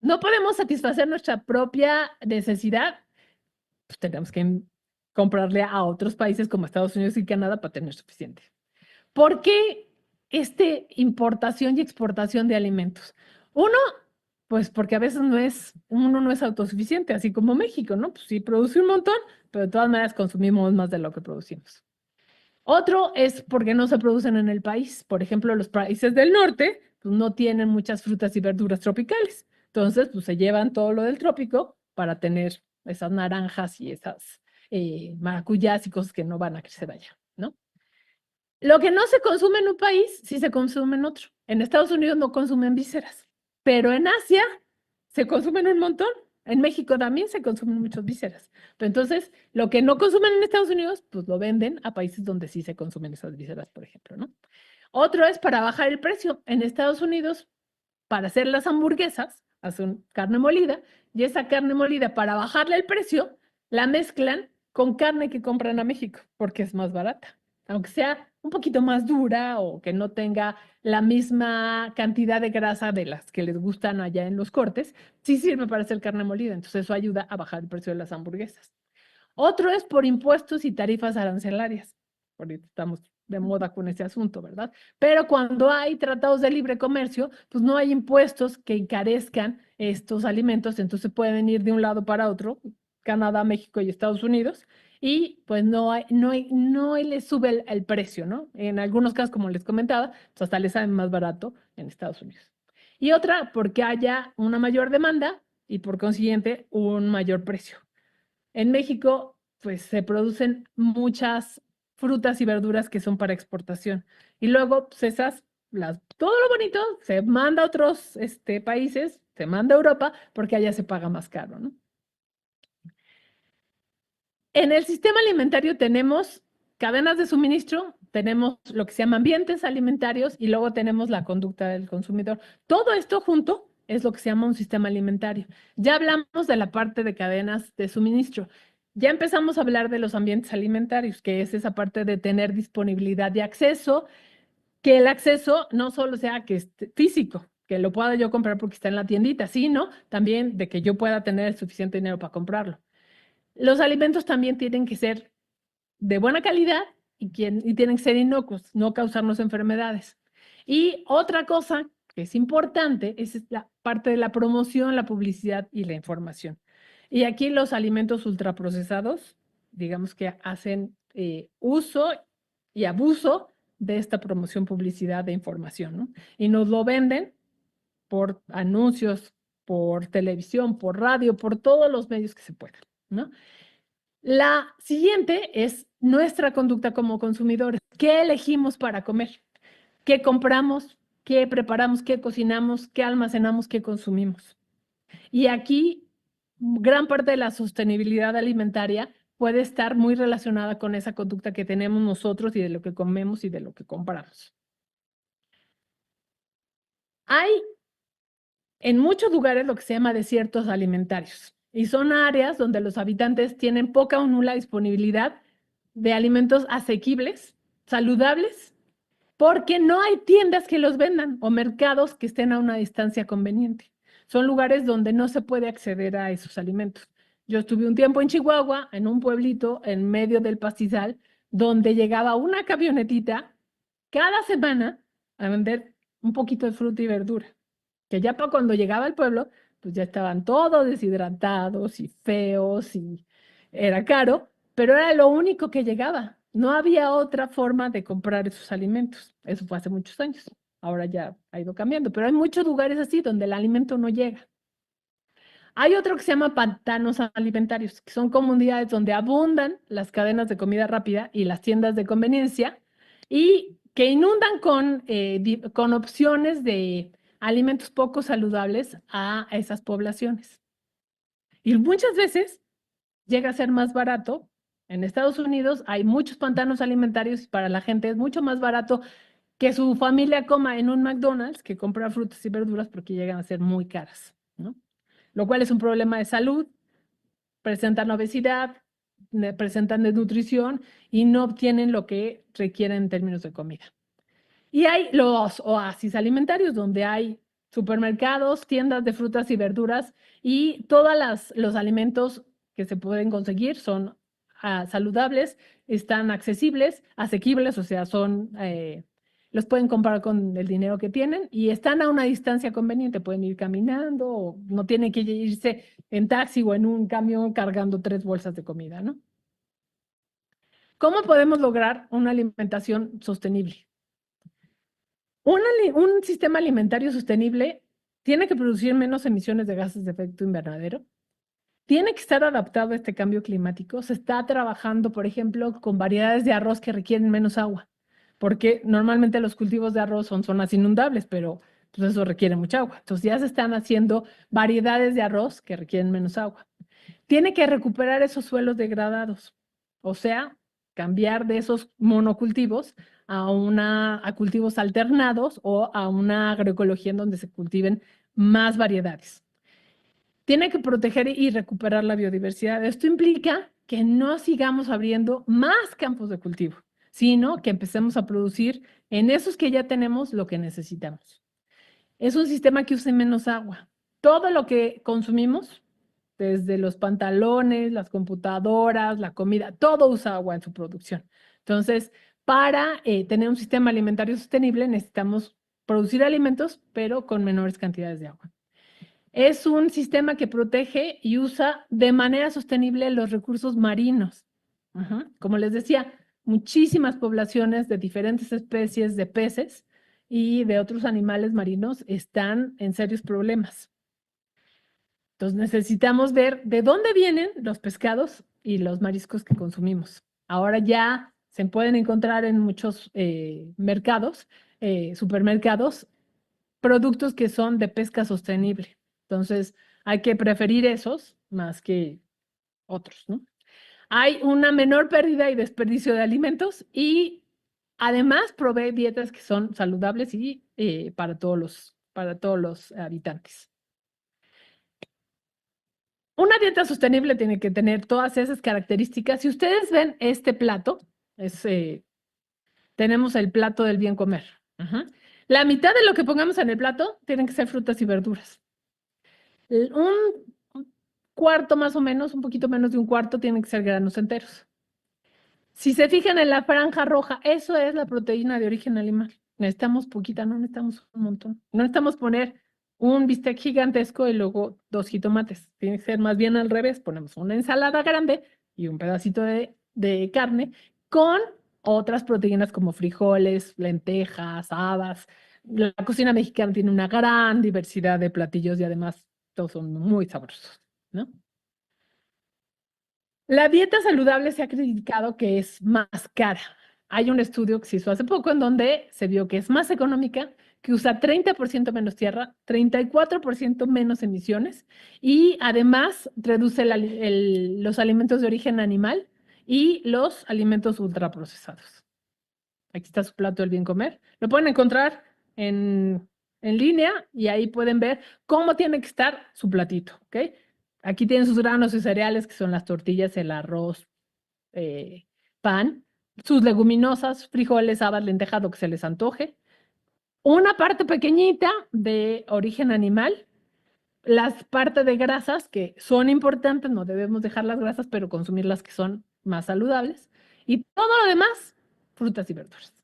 no podemos satisfacer nuestra propia necesidad, pues tenemos que comprarle a otros países como Estados Unidos y Canadá para tener suficiente. ¿Por qué importación y exportación de alimentos? Uno, pues porque a veces uno no es autosuficiente, así como México, ¿no? Pues sí, produce un montón, pero de todas maneras consumimos más de lo que producimos. Otro es porque no se producen en el país. Por ejemplo, los países del norte pues, no tienen muchas frutas y verduras tropicales. Entonces, pues se llevan todo lo del trópico para tener esas naranjas y esas maracuyás y cosas que no van a crecer allá, ¿no? Lo que no se consume en un país, sí se consume en otro. En Estados Unidos no consumen vísceras, pero en Asia se consumen un montón. En México también se consumen muchas vísceras. Pero entonces, lo que no consumen en Estados Unidos, pues lo venden a países donde sí se consumen esas vísceras, por ejemplo, ¿no? Otro es para bajar el precio. En Estados Unidos, para hacer las hamburguesas, hacen carne molida, y esa carne molida, para bajarle el precio, la mezclan con carne que compran a México, porque es más barata. Aunque sea un poquito más dura o que no tenga la misma cantidad de grasa de las que les gustan allá en los cortes, sí sirve para hacer carne molida. Entonces eso ayuda a bajar el precio de las hamburguesas. Otro es por impuestos y tarifas arancelarias. Ahorita estamos de moda con ese asunto, ¿verdad? Pero cuando hay tratados de libre comercio, pues no hay impuestos que encarezcan estos alimentos, entonces pueden ir de un lado para otro, Canadá, México y Estados Unidos, y pues no les sube el precio, ¿no? En algunos casos, como les comentaba, pues hasta les sale más barato en Estados Unidos. Y otra, porque haya una mayor demanda y por consiguiente un mayor precio. En México, pues se producen muchas frutas y verduras que son para exportación. Y luego, pues todo lo bonito se manda a otros países, se manda a Europa, porque allá se paga más caro, ¿no? En el sistema alimentario tenemos cadenas de suministro, tenemos lo que se llama ambientes alimentarios y luego tenemos la conducta del consumidor. Todo esto junto es lo que se llama un sistema alimentario. Ya hablamos de la parte de cadenas de suministro. Ya empezamos a hablar de los ambientes alimentarios, que es esa parte de tener disponibilidad de acceso, que el acceso no solo sea que esté físico, que lo pueda yo comprar porque está en la tiendita, sino también de que yo pueda tener el suficiente dinero para comprarlo. Los alimentos también tienen que ser de buena calidad y tienen que ser inocuos, no causarnos enfermedades. Y otra cosa que es importante es la parte de la promoción, la publicidad y la información. Y aquí los alimentos ultraprocesados, digamos que hacen uso y abuso de esta promoción, publicidad de información, ¿no? Y nos lo venden por anuncios, por televisión, por radio, por todos los medios que se puedan, ¿no? La siguiente es nuestra conducta como consumidores. ¿Qué elegimos para comer? ¿Qué compramos? ¿Qué preparamos? ¿Qué cocinamos? ¿Qué almacenamos? ¿Qué consumimos? Y aquí gran parte de la sostenibilidad alimentaria puede estar muy relacionada con esa conducta que tenemos nosotros y de lo que comemos y de lo que compramos. Hay en muchos lugares lo que se llama desiertos alimentarios y son áreas donde los habitantes tienen poca o nula disponibilidad de alimentos asequibles, saludables, porque no hay tiendas que los vendan o mercados que estén a una distancia conveniente. Son lugares donde no se puede acceder a esos alimentos. Yo estuve un tiempo en Chihuahua, en un pueblito en medio del pastizal, donde llegaba una camionetita cada semana a vender un poquito de fruta y verdura, que ya para cuando llegaba al pueblo, pues ya estaban todos deshidratados y feos y era caro, pero era lo único que llegaba. No había otra forma de comprar esos alimentos. Eso fue hace muchos años. Ahora ya ha ido cambiando, pero hay muchos lugares así donde el alimento no llega. Hay otro que se llama pantanos alimentarios, que son comunidades donde abundan las cadenas de comida rápida y las tiendas de conveniencia y que inundan con opciones de alimentos poco saludables a esas poblaciones. Y muchas veces llega a ser más barato. En Estados Unidos hay muchos pantanos alimentarios y para la gente es mucho más barato que su familia coma en un McDonald's que comprar frutas y verduras porque llegan a ser muy caras, ¿no? Lo cual es un problema de salud, presentan obesidad, presentan desnutrición y no obtienen lo que requieren en términos de comida. Y hay los oasis alimentarios, donde hay supermercados, tiendas de frutas y verduras, y todos los alimentos que se pueden conseguir son saludables, están accesibles, asequibles, o sea, los pueden comprar con el dinero que tienen y están a una distancia conveniente, pueden ir caminando o no tienen que irse en taxi o en un camión cargando 3 bolsas de comida, ¿no? ¿Cómo podemos lograr una alimentación sostenible? Un sistema alimentario sostenible tiene que producir menos emisiones de gases de efecto invernadero, tiene que estar adaptado a este cambio climático. Se está trabajando, por ejemplo, con variedades de arroz que requieren menos agua, porque normalmente los cultivos de arroz son zonas inundables, pero pues eso requiere mucha agua. Entonces ya se están haciendo variedades de arroz que requieren menos agua. Tiene que recuperar esos suelos degradados, o sea, cambiar de esos monocultivos a cultivos alternados o a una agroecología en donde se cultiven más variedades. Tiene que proteger y recuperar la biodiversidad. Esto implica que no sigamos abriendo más campos de cultivo, sino que empecemos a producir en esos que ya tenemos lo que necesitamos. Es un sistema que use menos agua. Todo lo que consumimos, desde los pantalones, las computadoras, la comida, todo usa agua en su producción. Entonces, para tener un sistema alimentario sostenible necesitamos producir alimentos, pero con menores cantidades de agua. Es un sistema que protege y usa de manera sostenible los recursos marinos. Como les decía, muchísimas poblaciones de diferentes especies de peces y de otros animales marinos están en serios problemas. Entonces necesitamos ver de dónde vienen los pescados y los mariscos que consumimos. Ahora ya se pueden encontrar en muchos mercados, supermercados, productos que son de pesca sostenible. Entonces hay que preferir esos más que otros, ¿no? Hay una menor pérdida y desperdicio de alimentos y además provee dietas que son saludables y para todos los habitantes. Una dieta sostenible tiene que tener todas esas características. Si ustedes ven este plato, tenemos el plato del bien comer. La mitad de lo que pongamos en el plato tienen que ser frutas y verduras. Un cuarto más o menos, un poquito menos de un cuarto, tienen que ser granos enteros. Si se fijan en la franja roja, eso es la proteína de origen animal. Necesitamos poquita, no necesitamos un montón. No necesitamos poner un bistec gigantesco y luego 2 jitomates. Tiene que ser más bien al revés. Ponemos una ensalada grande y un pedacito de carne con otras proteínas como frijoles, lentejas, habas. La cocina mexicana tiene una gran diversidad de platillos y además todos son muy sabrosos, ¿no? La dieta saludable se ha criticado que es más cara. Hay un estudio que se hizo hace poco en donde se vio que es más económica, que usa 30% menos tierra, 34% menos emisiones y además reduce los alimentos de origen animal y los alimentos ultraprocesados. Aquí está su plato del bien comer. Lo pueden encontrar en línea y ahí pueden ver cómo tiene que estar su platito, ¿ok? Aquí tienen sus granos y cereales, que son las tortillas, el arroz, pan, sus leguminosas, frijoles, habas, lentejas, lo que se les antoje. Una parte pequeñita de origen animal, las partes de grasas que son importantes, no debemos dejar las grasas, pero consumir las que son más saludables. Y todo lo demás, frutas y verduras.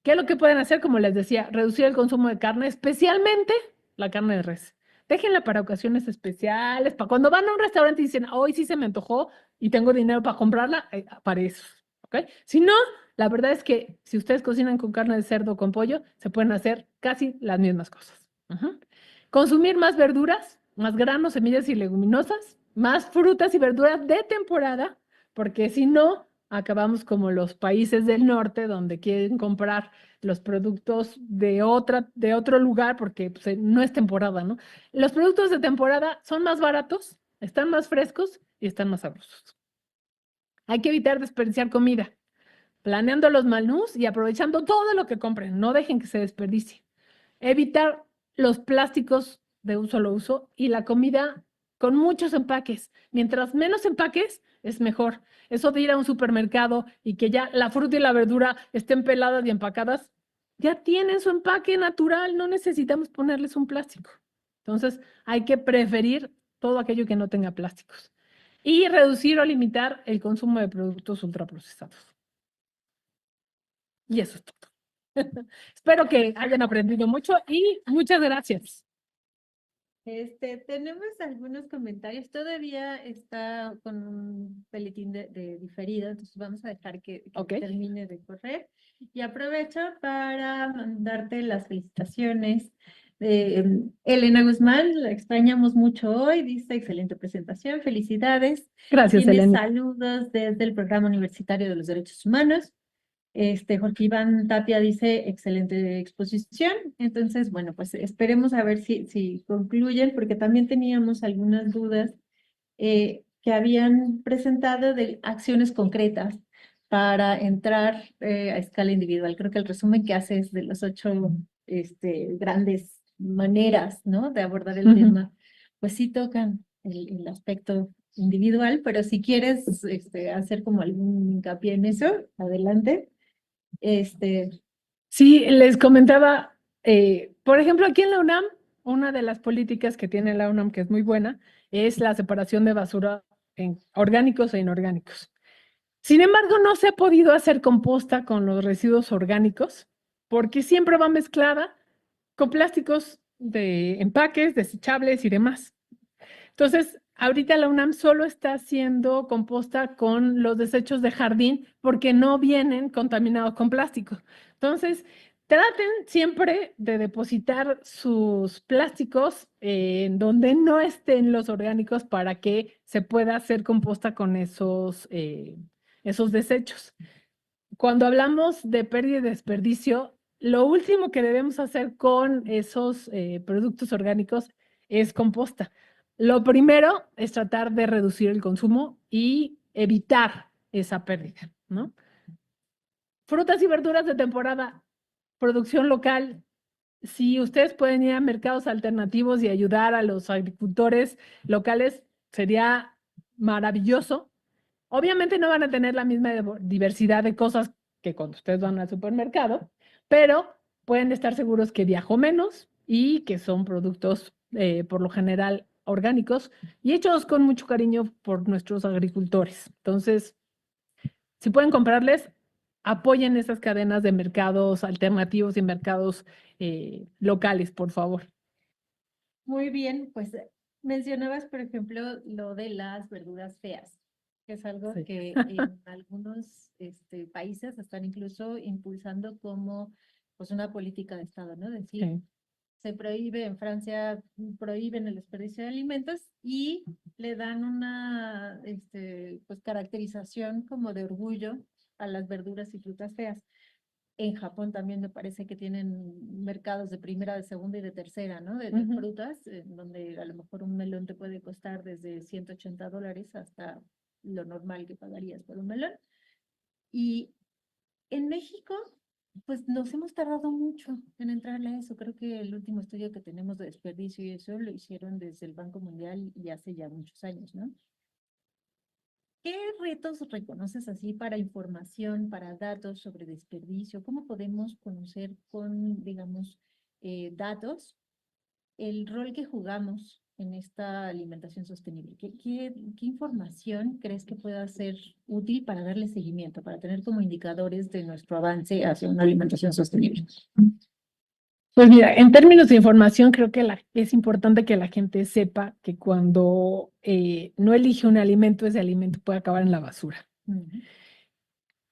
¿Qué es lo que pueden hacer? Como les decía, reducir el consumo de carne, especialmente la carne de res. Déjenla para ocasiones especiales, para cuando van a un restaurante y dicen, hoy sí se me antojó y tengo dinero para comprarla, para eso, ¿ok? Si no, la verdad es que si ustedes cocinan con carne de cerdo o con pollo, se pueden hacer casi las mismas cosas. Consumir más verduras, más granos, semillas y leguminosas, más frutas y verduras de temporada, porque si no, acabamos como los países del norte donde quieren comprar los productos de otro lugar porque pues, no es temporada, ¿no? Los productos de temporada son más baratos, están más frescos y están más sabrosos. Hay que evitar desperdiciar comida, planeando los menús y aprovechando todo lo que compren. No dejen que se desperdicie. Evitar los plásticos de un solo uso y la comida con muchos empaques. Mientras menos empaques, es mejor. Eso de ir a un supermercado y que ya la fruta y la verdura estén peladas y empacadas, ya tienen su empaque natural, no necesitamos ponerles un plástico. Entonces, hay que preferir todo aquello que no tenga plásticos y reducir o limitar el consumo de productos ultraprocesados. Y eso es todo. Espero que hayan aprendido mucho y muchas gracias. Tenemos algunos comentarios. Todavía está con un peletín de diferido, entonces vamos a dejar que Ok. termine de correr. Y aprovecho para mandarte las felicitaciones. Elena Guzmán, la extrañamos mucho hoy, dice excelente presentación, felicidades. Gracias, Tiene Elena. saludos desde el Programa Universitario de los Derechos Humanos. Jorge Iván Tapia dice, excelente exposición. Entonces, bueno, pues esperemos a ver si concluyen, porque también teníamos algunas dudas que habían presentado de acciones concretas para entrar a escala individual. Creo que el resumen que hace es de las 8 grandes maneras, ¿no?, de abordar el tema. Pues sí tocan el aspecto individual, pero si quieres hacer como algún hincapié en eso, adelante. Sí, les comentaba, por ejemplo, aquí en la UNAM, una de las políticas que tiene la UNAM, que es muy buena, es la separación de basura en orgánicos e inorgánicos. Sin embargo, no se ha podido hacer composta con los residuos orgánicos porque siempre va mezclada con plásticos de empaques, desechables y demás. Entonces, ahorita la UNAM solo está haciendo composta con los desechos de jardín porque no vienen contaminados con plástico. Entonces, traten siempre de depositar sus plásticos en donde no estén los orgánicos para que se pueda hacer composta con esos desechos. Cuando hablamos de pérdida y desperdicio, lo último que debemos hacer con esos productos orgánicos es composta. Lo primero es tratar de reducir el consumo y evitar esa pérdida, ¿no? Frutas y verduras de temporada, producción local. Si ustedes pueden ir a mercados alternativos y ayudar a los agricultores locales, sería maravilloso. Obviamente no van a tener la misma diversidad de cosas que cuando ustedes van al supermercado, pero pueden estar seguros que viajó menos y que son productos por lo general orgánicos y hechos con mucho cariño por nuestros agricultores. Entonces, si pueden comprarles, apoyen esas cadenas de mercados alternativos y mercados locales, por favor. Muy bien, pues mencionabas, por ejemplo, lo de las verduras feas, que es algo Sí. que en algunos países están incluso impulsando como pues una política de Estado, ¿no? Decir, Sí. se prohíbe, en Francia prohíben el desperdicio de alimentos y le dan una pues caracterización como de orgullo a las verduras y frutas feas. En Japón también me parece que tienen mercados de primera, de segunda y de tercera, ¿no? De frutas, donde a lo mejor un melón te puede costar desde $180 hasta lo normal que pagarías por un melón. Y en México, pues nos hemos tardado mucho en entrarle a eso. Creo que el último estudio que tenemos de desperdicio y eso lo hicieron desde el Banco Mundial y hace ya muchos años, ¿no? ¿Qué retos reconoces así para información, para datos sobre desperdicio? ¿Cómo podemos conocer con, digamos, datos el rol que jugamos en esta alimentación sostenible? ¿Qué información crees que pueda ser útil para darle seguimiento, para tener como indicadores de nuestro avance hacia una alimentación sostenible? Pues mira, en términos de información, creo que es importante que la gente sepa que cuando no elige un alimento, ese alimento puede acabar en la basura.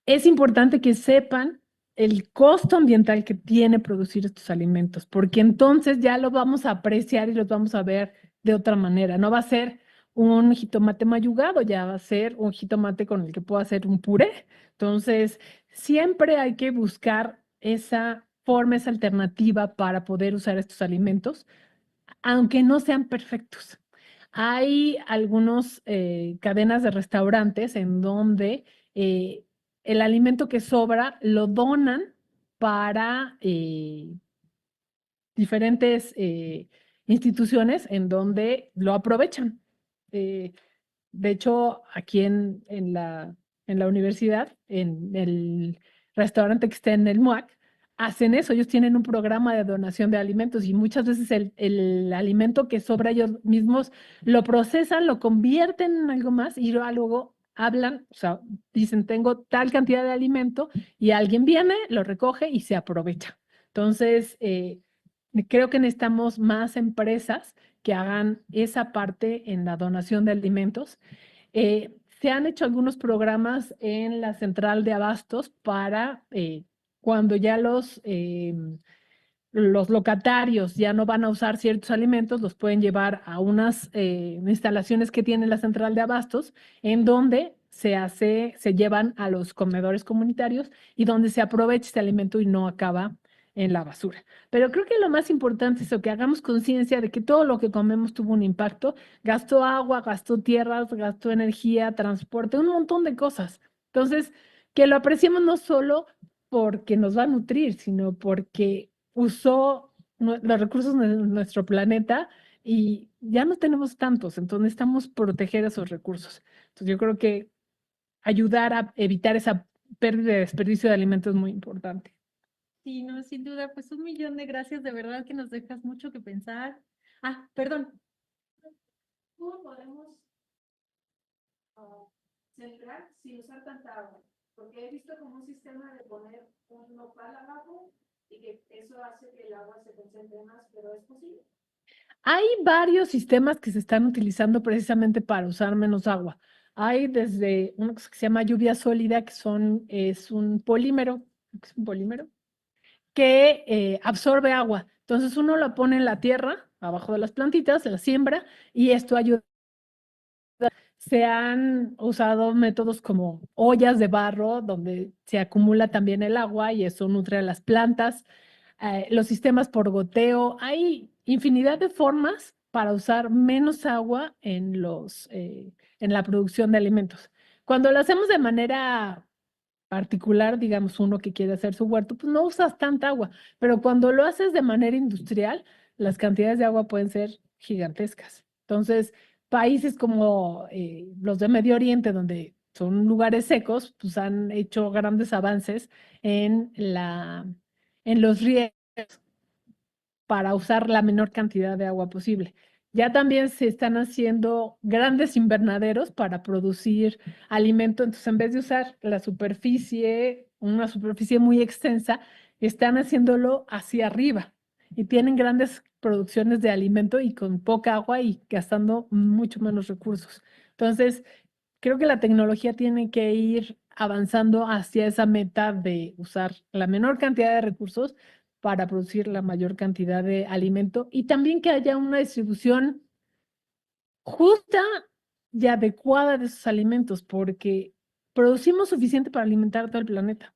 Es importante que sepan el costo ambiental que tiene producir estos alimentos, porque entonces ya lo vamos a apreciar y los vamos a ver de otra manera. No va a ser un jitomate mayugado, ya va a ser un jitomate con el que puedo hacer un puré. Entonces, siempre hay que buscar esa forma, esa alternativa para poder usar estos alimentos, aunque no sean perfectos. Hay algunas cadenas de restaurantes en donde el alimento que sobra lo donan para diferentes instituciones en donde lo aprovechan. De hecho, aquí en la universidad, en el restaurante que está en el MUAC, hacen eso. Ellos tienen un programa de donación de alimentos y muchas veces el alimento que sobra ellos mismos lo procesan, lo convierten en algo más y luego hablan, o sea, dicen, tengo tal cantidad de alimento y alguien viene, lo recoge y se aprovecha. Entonces, creo que necesitamos más empresas que hagan esa parte en la donación de alimentos. Se han hecho algunos programas en la central de abastos para cuando ya los locatarios ya no van a usar ciertos alimentos, los pueden llevar a unas instalaciones que tiene la central de abastos, en donde se llevan a los comedores comunitarios y donde se aprovecha este alimento y no acaba en la basura. Pero creo que lo más importante es que hagamos conciencia de que todo lo que comemos tuvo un impacto, gastó agua, gastó tierras, gastó energía, transporte, un montón de cosas. Entonces, que lo apreciemos no solo porque nos va a nutrir, sino porque usó los recursos de nuestro planeta y ya no tenemos tantos, entonces necesitamos proteger esos recursos. Entonces yo creo que ayudar a evitar esa pérdida de desperdicio de alimentos es muy importante. Sí, no, sin duda, pues 1 millón de gracias, de verdad que nos dejas mucho que pensar. Ah, perdón. ¿Cómo podemos centrar sin usar tanta agua? Porque he visto como un sistema de poner un nopal abajo y que eso hace que el agua se concentre más, pero ¿es posible? Hay varios sistemas que se están utilizando precisamente para usar menos agua. Hay desde uno que se llama lluvia sólida, es un polímero que absorbe agua. Entonces uno lo pone en la tierra, abajo de las plantitas, la siembra, y esto ayuda. Se han usado métodos como ollas de barro, donde se acumula también el agua y eso nutre a las plantas. Los sistemas por goteo. Hay infinidad de formas para usar menos agua en la producción de alimentos. Cuando lo hacemos de manera particular, digamos uno que quiere hacer su huerto, pues no usas tanta agua, pero cuando lo haces de manera industrial, las cantidades de agua pueden ser gigantescas. Entonces, países como los de Medio Oriente, donde son lugares secos, pues han hecho grandes avances en los riegos para usar la menor cantidad de agua posible. Ya también se están haciendo grandes invernaderos para producir alimento, entonces en vez de usar una superficie muy extensa, están haciéndolo hacia arriba y tienen grandes producciones de alimento y con poca agua y gastando mucho menos recursos. Entonces, creo que la tecnología tiene que ir avanzando hacia esa meta de usar la menor cantidad de recursos para producir la mayor cantidad de alimento y también que haya una distribución justa y adecuada de esos alimentos, porque producimos suficiente para alimentar todo el planeta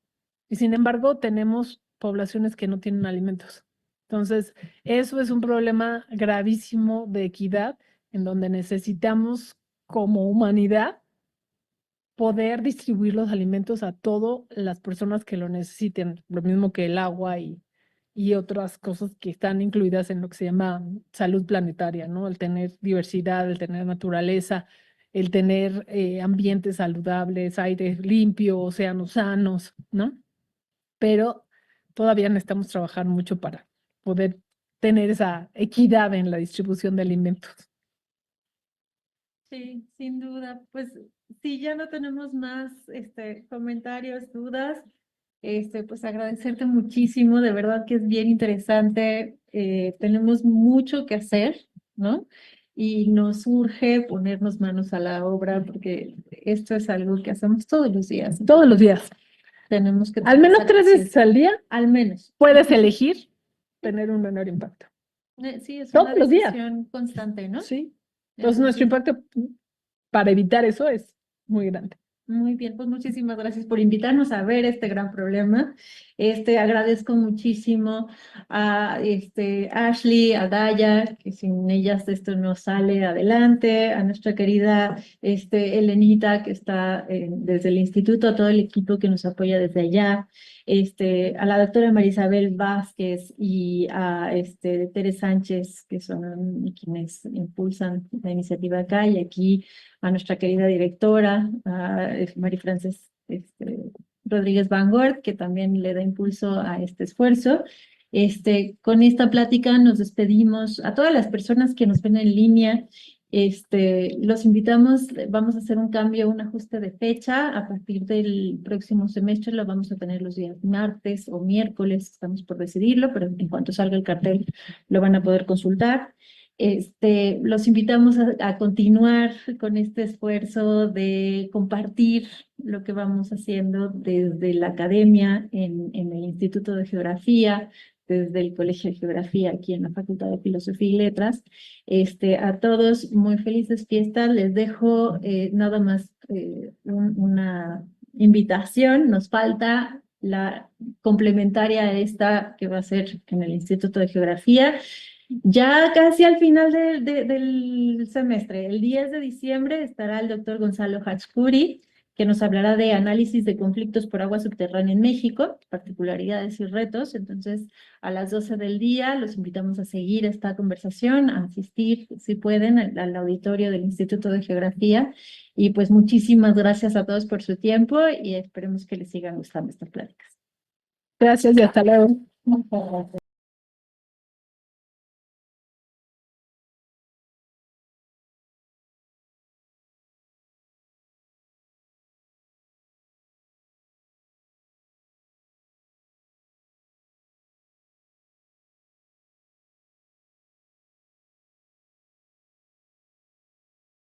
y sin embargo tenemos poblaciones que no tienen alimentos. Entonces, eso es un problema gravísimo de equidad en donde necesitamos como humanidad poder distribuir los alimentos a todas las personas que lo necesiten, lo mismo que el agua y otras cosas que están incluidas en lo que se llama salud planetaria, ¿no? El tener diversidad, el tener naturaleza, el tener ambientes saludables, aire limpio, océanos sanos, ¿no? Pero todavía necesitamos trabajar mucho para poder tener esa equidad en la distribución de alimentos. Sí, sin duda. Pues si ya no tenemos más comentarios, dudas, pues agradecerte muchísimo, de verdad que es bien interesante. Tenemos mucho que hacer, ¿no? Y nos urge ponernos manos a la obra porque esto es algo que hacemos todos los días. Todos los días. Tenemos que Al menos tomar 3 veces acción. al día Al menos. puedes elegir tener un menor impacto. Sí, es Todos una los días. decisión constante, ¿no? Sí. Entonces nuestro impacto para evitar eso es muy grande. Muy bien, pues muchísimas gracias por invitarnos a ver este gran problema. Agradezco muchísimo a Ashley, a Daya, que sin ellas esto no sale adelante, a nuestra querida Elenita, que está desde el instituto, a todo el equipo que nos apoya desde allá. a la doctora Marisabel Vázquez y a Tere Sánchez, que son quienes impulsan la iniciativa acá, y aquí a nuestra querida directora, a María Frances Rodríguez Van Gort, que también le da impulso a este esfuerzo. Con esta plática nos despedimos a todas las personas que nos ven en línea. Los invitamos, vamos a hacer un cambio, un ajuste de fecha. A partir del próximo semestre lo vamos a tener los días martes o miércoles, estamos por decidirlo, pero en cuanto salga el cartel lo van a poder consultar. Los invitamos a continuar con este esfuerzo de compartir lo que vamos haciendo desde la academia en el Instituto de Geografía, desde el Colegio de Geografía aquí en la Facultad de Filosofía y Letras. A todos, muy felices fiestas. Les dejo nada más una invitación. Nos falta la complementaria a esta que va a ser en el Instituto de Geografía. Ya casi al final del semestre, el 10 de diciembre, estará el doctor Gonzalo Hachkuri, que nos hablará de análisis de conflictos por agua subterránea en México, particularidades y retos. Entonces, a las 12 del día los invitamos a seguir esta conversación, a asistir, si pueden, al auditorio del Instituto de Geografía. Y pues muchísimas gracias a todos por su tiempo y esperemos que les sigan gustando estas pláticas. Gracias y hasta luego. Muchas gracias.